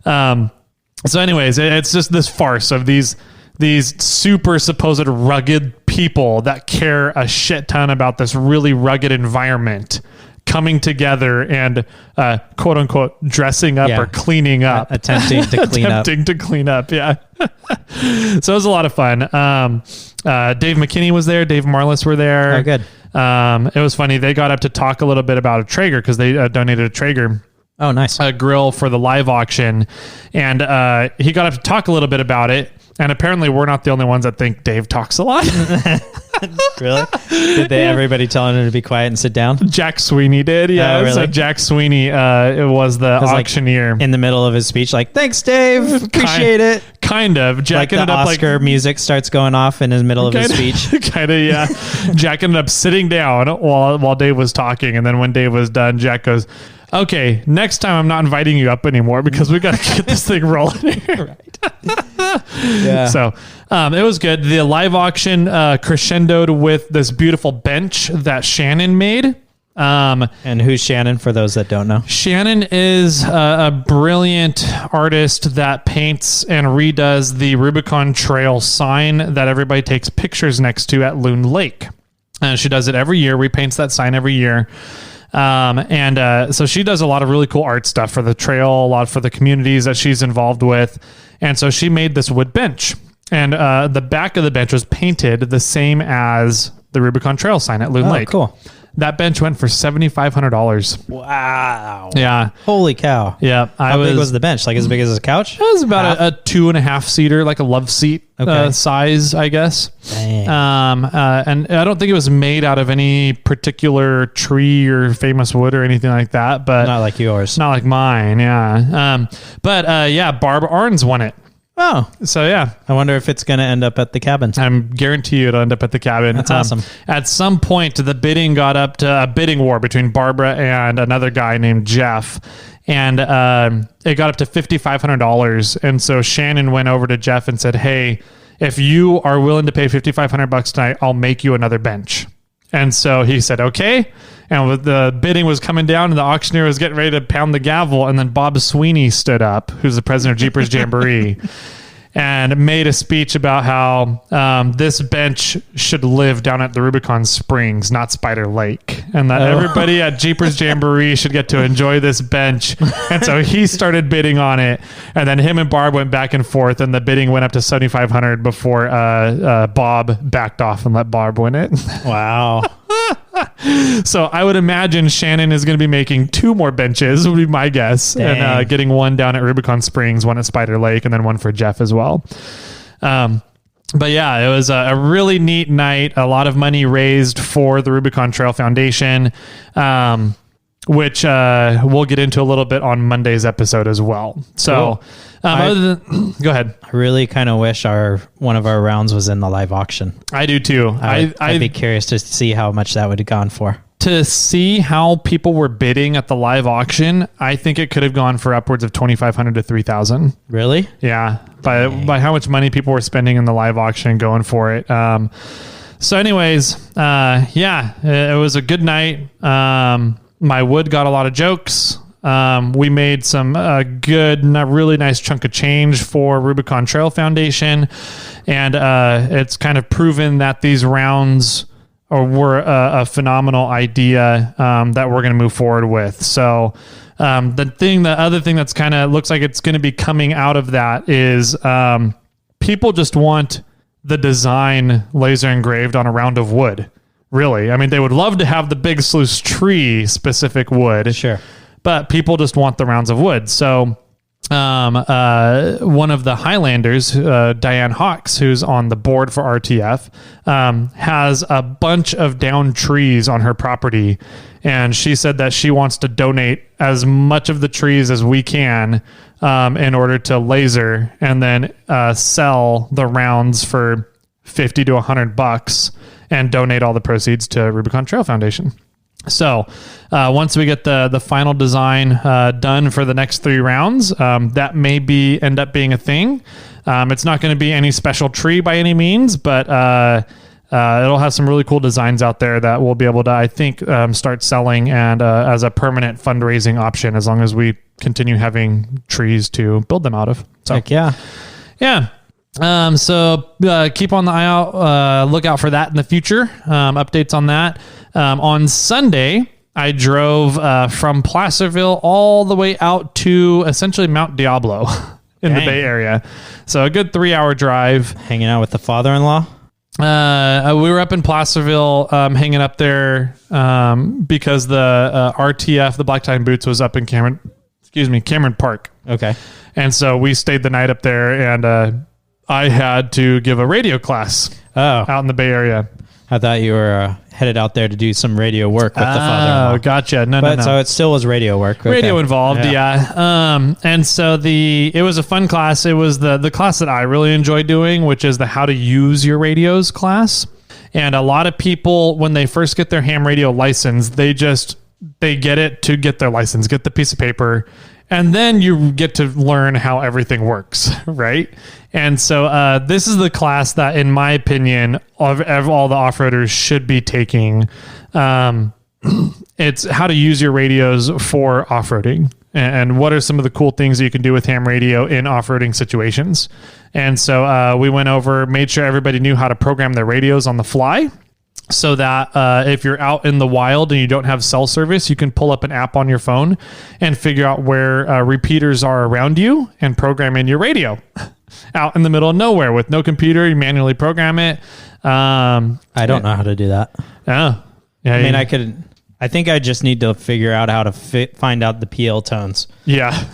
So anyways, it's just this farce of these super supposed rugged people that care a shit ton about this really rugged environment coming together and quote unquote dressing up or cleaning up, attempting to clean up. Yeah. So it was a lot of fun. Dave McKinney was there. Dave Marlis were there. Oh, good. It was funny. They got up to talk a little bit about a Traeger because they donated a Traeger. Oh, nice. A grill for the live auction. And he got up to talk a little bit about it. And apparently we're not the only ones that think Dave talks a lot. Really? Did everybody tell him to be quiet and sit down? Jack Sweeney did. Yeah. Really? So Jack Sweeney it was the auctioneer. Like in the middle of his speech, like, thanks, Dave. Appreciate it. Kind of. Jack ended up Oscar music starts going off in the middle of his speech. Kind of, yeah. Jack ended up sitting down while Dave was talking. And then when Dave was done, Jack goes, okay, next time I'm not inviting you up anymore because we got to get this thing rolling here. Right. Yeah. So it was good. The live auction crescendoed with this beautiful bench that Shannon made. And who's Shannon for those that don't know? Shannon is a brilliant artist that paints and redoes the Rubicon Trail sign that everybody takes pictures next to at Loon Lake. She does it every year. Repaints that sign every year. So she does a lot of really cool art stuff for the trail, a lot for the communities that she's involved with. And so she made this wood bench, and the back of the bench was painted the same as the Rubicon Trail sign at Loon Lake. Cool. That bench went for $7,500. Wow. Yeah. Holy cow. Yeah. How big was the bench? Like as big as a couch? It was about a 2.5 seater, like a love seat size, I guess. Dang. And I don't think it was made out of any particular tree or famous wood or anything like that, but not like yours. Not like mine. Yeah. Barb Arns won it. Oh, So yeah, I wonder if it's going to end up at the cabin. I'm guarantee you it'll end up at the cabin. That's awesome. At some point, the bidding got up to a bidding war between Barbara and another guy named Jeff. And it got up to $5,500. And so Shannon went over to Jeff and said, hey, if you are willing to pay $5,500 tonight, I'll make you another bench. And so he said, okay. And with the bidding was coming down and the auctioneer was getting ready to pound the gavel. And then Bob Sweeney stood up, who's the president of Jeepers Jamboree, and made a speech about how this bench should live down at the Rubicon Springs, not Spider Lake, and that everybody at Jeepers Jamboree should get to enjoy this bench. And so he started bidding on it, and then him and Barb went back and forth, and the bidding went up to $7,500 before Bob backed off and let Barb win it. Wow. So I would imagine Shannon is going to be making 2 more benches, would be my guess. Dang. And getting one down at Rubicon Springs, one at Spider Lake, and then one for Jeff as well. But yeah, it was a really neat night. A lot of money raised for the Rubicon Trail Foundation, which we'll get into a little bit on Monday's episode as well. So go ahead. I really kind of wish one of our rounds was in the live auction. I do too. I'd be curious to see how much that would have gone for. To see how people were bidding at the live auction, I think it could have gone for upwards of $2,500 to $3,000. Really? Yeah, by how much money people were spending in the live auction going for it. So anyways, it was a good night. My wood got a lot of jokes. We made some good, really nice chunk of change for Rubicon Trail Foundation. And it's kind of proven that these rounds were a phenomenal idea that we're going to move forward with. So the other thing that's kind of looks like it's going to be coming out of that is people just want the design laser engraved on a round of wood. Really. I mean, they would love to have the Big Sluice tree specific wood. Sure. But people just want the rounds of wood. So one of the Highlanders, Diane Hawks, who's on the board for RTF, has a bunch of downed trees on her property. And she said that she wants to donate as much of the trees as we can in order to laser and then sell the rounds for $50 to $100 and donate all the proceeds to Rubicon Trail Foundation. So once we get the final design done for the next 3 rounds, that may end up being a thing. It's not going to be any special tree by any means, but it'll have some really cool designs out there that we'll be able to, I think, start selling and as a permanent fundraising option as long as we continue having trees to build them out of. So, heck yeah. Yeah. So keep on the eye out, look out for that in the future. Updates on that. On Sunday, I drove from Placerville all the way out to essentially Mount Diablo in the Bay Area. So a good 3-hour drive. Hanging out with the father-in-law? We were up in Placerville, hanging up there because the RTF, the Black Tie and Boots, was up in Cameron Park. Okay. And so we stayed the night up there, and I had to give a radio class out in the Bay Area. I thought you were headed out there to do some radio work with the father-in-law. Oh, gotcha. No. So it still was radio work. Okay. Radio involved, yeah. And so it was a fun class. It was the class that I really enjoy doing, which is the how to use your radios class. And a lot of people, when they first get their ham radio license, they get it to get their license, get the piece of paper, and then you get to learn how everything works, right? And so this is the class that, in my opinion, all the off-roaders should be taking. It's how to use your radios for off-roading and what are some of the cool things that you can do with ham radio in off-roading situations. And so we went over, made sure everybody knew how to program their radios on the fly, so that if you're out in the wild and you don't have cell service, you can pull up an app on your phone and figure out where repeaters are around you and program in your radio out in the middle of nowhere with no computer. You manually program it. I don't know how to do that. Yeah. I mean, I think I just need to figure out how to find out the PL tones. Yeah.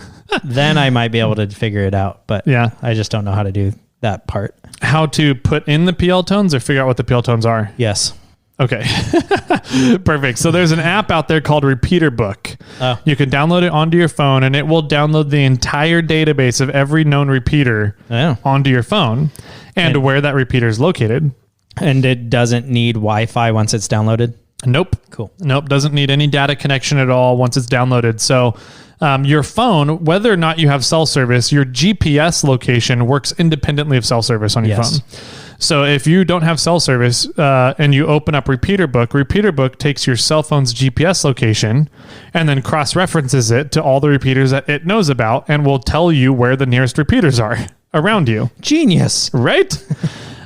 Then I might be able to figure it out. But yeah, I just don't know how to do that part. How to put in the PL tones or figure out what the PL tones are? Yes. Okay. Perfect. So there's an app out there called Repeater Book. Oh. You can download it onto your phone, and it will download the entire database of every known repeater onto your phone and where that repeater is located. And it doesn't need Wi-Fi once it's downloaded? Nope. Cool. Nope. Doesn't need any data connection at all once it's downloaded. So your phone, whether or not you have cell service, your GPS location works independently of cell service on your phone. So if you don't have cell service and you open up Repeater Book takes your cell phone's GPS location and then cross-references it to all the repeaters that it knows about and will tell you where the nearest repeaters are around you. Genius. Right?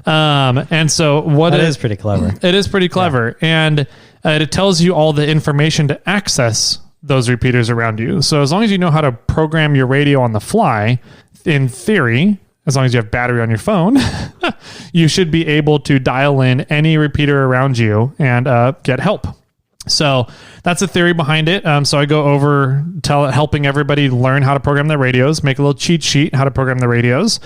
And so that is pretty clever. It is pretty clever. Yeah. And it tells you all the information to access those repeaters around you. So as long as you know how to program your radio on the fly, in theory, as long as you have battery on your phone, you should be able to dial in any repeater around you and get help. So that's the theory behind it. So I go over helping everybody learn how to program their radios, make a little cheat sheet how to program the radios.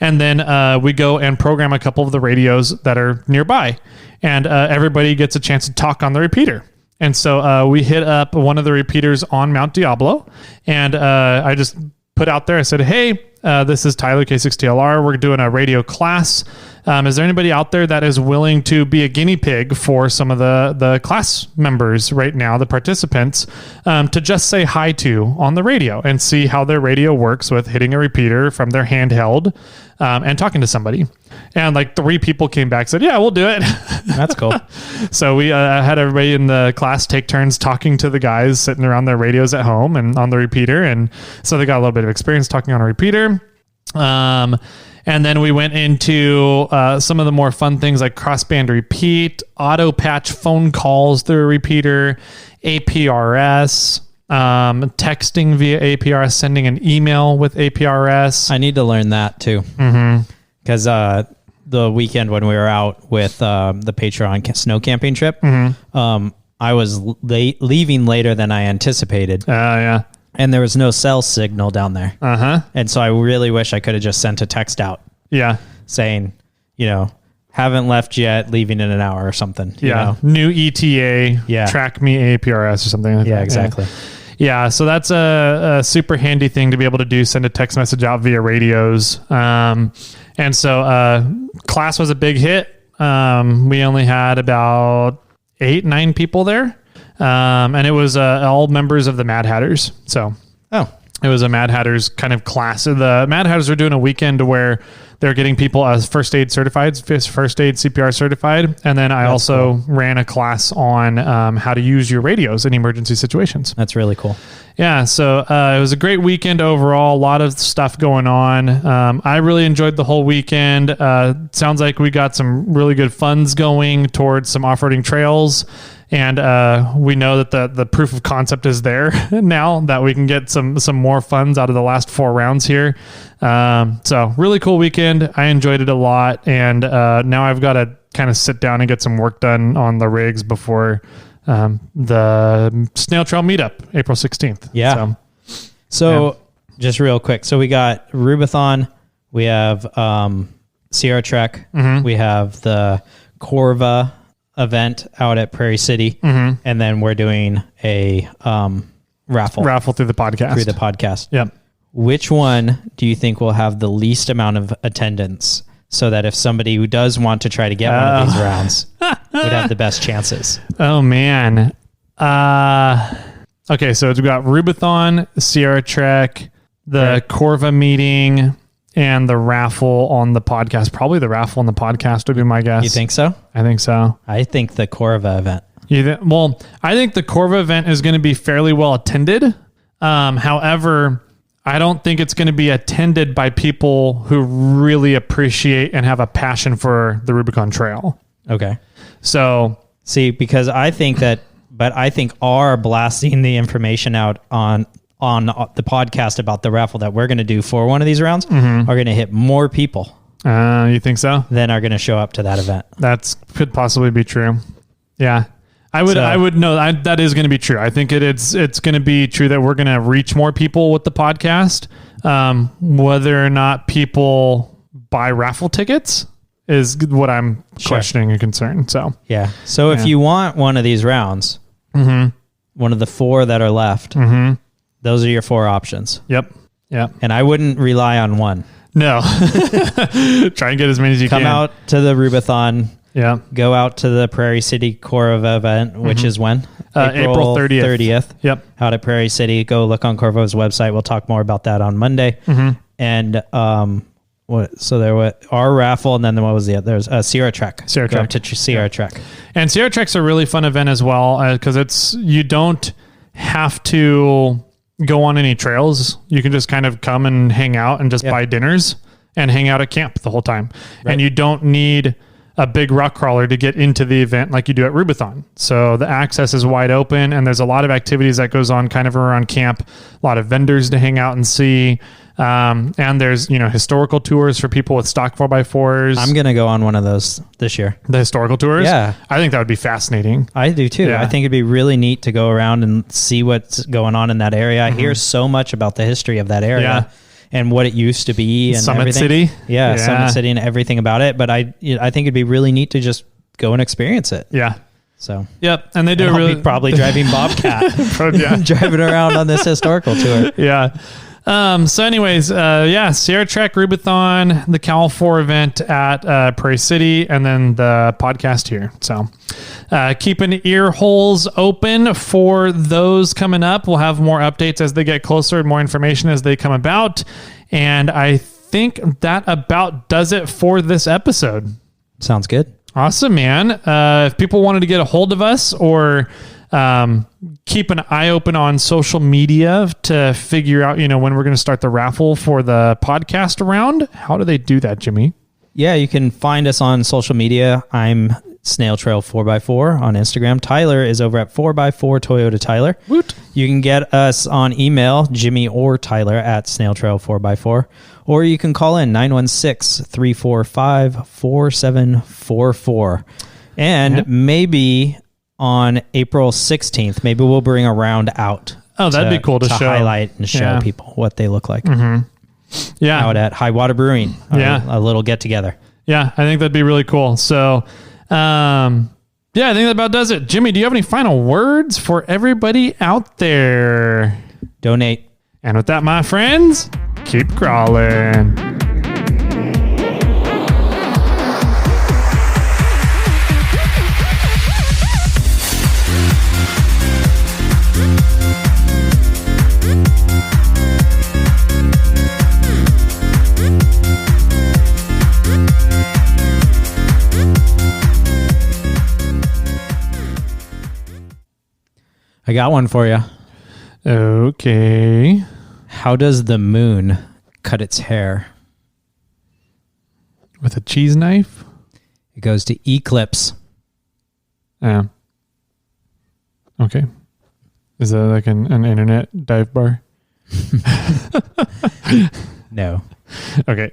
And then we go and program a couple of the radios that are nearby. And everybody gets a chance to talk on the repeater. And so we hit up one of the repeaters on Mount Diablo. And I just put out there, I said, hey, this is Tyler K6TLR. We're doing a radio class. Is there anybody out there that is willing to be a guinea pig for some of the class members right now, the participants, to just say hi to on the radio and see how their radio works with hitting a repeater from their handheld and talking to somebody? And like 3 people came back and said, yeah, we'll do it. That's cool. So we had everybody in the class take turns talking to the guys sitting around their radios at home and on the repeater. And so they got a little bit of experience talking on a repeater. And then we went into some of the more fun things like crossband repeat, auto patch phone calls through a repeater, APRS, texting via APRS, sending an email with APRS. I need to learn that too. Because the weekend when we were out with the Patreon snow camping trip, I was leaving later than I anticipated. Yeah. And there was no cell signal down there. And so I really wish I could have just sent a text out. Yeah. Saying, haven't left yet, leaving in an hour or something. Yeah. New ETA. Yeah. Track me APRS or something like that. Yeah, exactly. Yeah. So that's a super handy thing to be able to do. Send a text message out via radios. And so class was a big hit. We only had about 8-9 people there. And it was all members of the Mad Hatters. So it was a Mad Hatters kind of class. The Mad Hatters were doing a weekend where they're getting people as first aid certified, first aid CPR certified. And then I also ran a class on how to use your radios in emergency situations. That's really cool. Yeah. So it was a great weekend overall. A lot of stuff going on. I really enjoyed the whole weekend. Sounds like we got some really good funds going towards some off-roading trails. And we know that the proof of concept is there now that we can get some more funds out of the last 4 rounds here. So really cool weekend. I enjoyed it a lot. And now I've got to kind of sit down and get some work done on the rigs before the Snail Trail meetup, April 16th. Yeah. So just real quick. So we got Rubicon. We have Sierra Trek. We have the Corva event out at Prairie City, and then we're doing a raffle through the podcast. Yep. Which one do you think will have the least amount of attendance, so that if somebody who does want to try to get one of these rounds would have the best chances? Oh man. Okay, so we've got Rubicon, Sierra Trek, the Corva meeting, and the raffle on the podcast. Probably the raffle on the podcast would be my guess. You think so? I think so. I think the Corva event. Well, I think the Corva event is going to be fairly well attended. However, I don't think it's going to be attended by people who really appreciate and have a passion for the Rubicon Trail. Okay. So, see, because I think our blasting the information out on the podcast about the raffle that we're going to do for one of these rounds are going to hit more people. You think so? Than are going to show up to that event. That could possibly be true. Yeah. I would know that is going to be true. I think it's going to be true that we're going to reach more people with the podcast. Whether or not people buy raffle tickets is what I'm questioning and concerned. So yeah. So if you want one of these rounds, one of the 4 that are left, those are your 4 options. Yep. And I wouldn't rely on one. No. Try and get as many as you can. Come out to the Rubathon. Yeah. Go out to the Prairie City Corvo event, which is when? April 30th. Yep. Out at Prairie City. Go look on Corvo's website. We'll talk more about that on Monday. And our raffle, and then what was the other? There's Sierra Trek. Go up to Sierra Trek. And Sierra Trek's a really fun event as well, because you don't have to go on any trails. You can just kind of come and hang out and just buy dinners and hang out at camp the whole time. Right. And you don't need a big rock crawler to get into the event like you do at Rubathon. So the access is wide open, and there's a lot of activities that goes on kind of around camp, a lot of vendors to hang out and see. And there's, historical tours for people with stock 4x4s. I'm going to go on one of those this year. The historical tours? Yeah. I think that would be fascinating. I do too. Yeah. I think it'd be really neat to go around and see what's going on in that area. I hear so much about the history of that area and what it used to be. And Summit everything. City? Yeah, Summit City and everything about it. But I think it'd be really neat to just go and experience it. Yeah. So. Yep. And they do be probably driving Bobcat. Driving around on this historical tour. Yeah. So anyways, Sierra Trek, Rubathon, the Cal 4 event at Prairie City, and then the podcast here. So keeping ear holes open for those coming up. We'll have more updates as they get closer and more information as they come about. And I think that about does it for this episode. Sounds good. Awesome, man. If people wanted to get a hold of us or keep an eye open on social media to figure out, when we're going to start the raffle for the podcast round, how do they do that, Jimmy? Yeah, you can find us on social media. I'm Snail Trail 4x4 on Instagram. Tyler is over at 4x4 Toyota Tyler. Woot. You can get us on email, Jimmy or Tyler at Snail Trail 4x4, or you can call in 916-345-4744. And maybe on April 16th, maybe we'll bring a round out. Oh, that'd be cool to show. Highlight and show people what they look like. Yeah. Out at High Water Brewing. A little get together. Yeah, I think that'd be really cool. So, I think that about does it. Jimmy, do you have any final words for everybody out there? Donate. And with that, my friends, keep crawling. I got one for you. Okay. How does the moon cut its hair? With a cheese knife? It goes to eclipse. Yeah. Okay. Is that like an internet dive bar? No. Okay.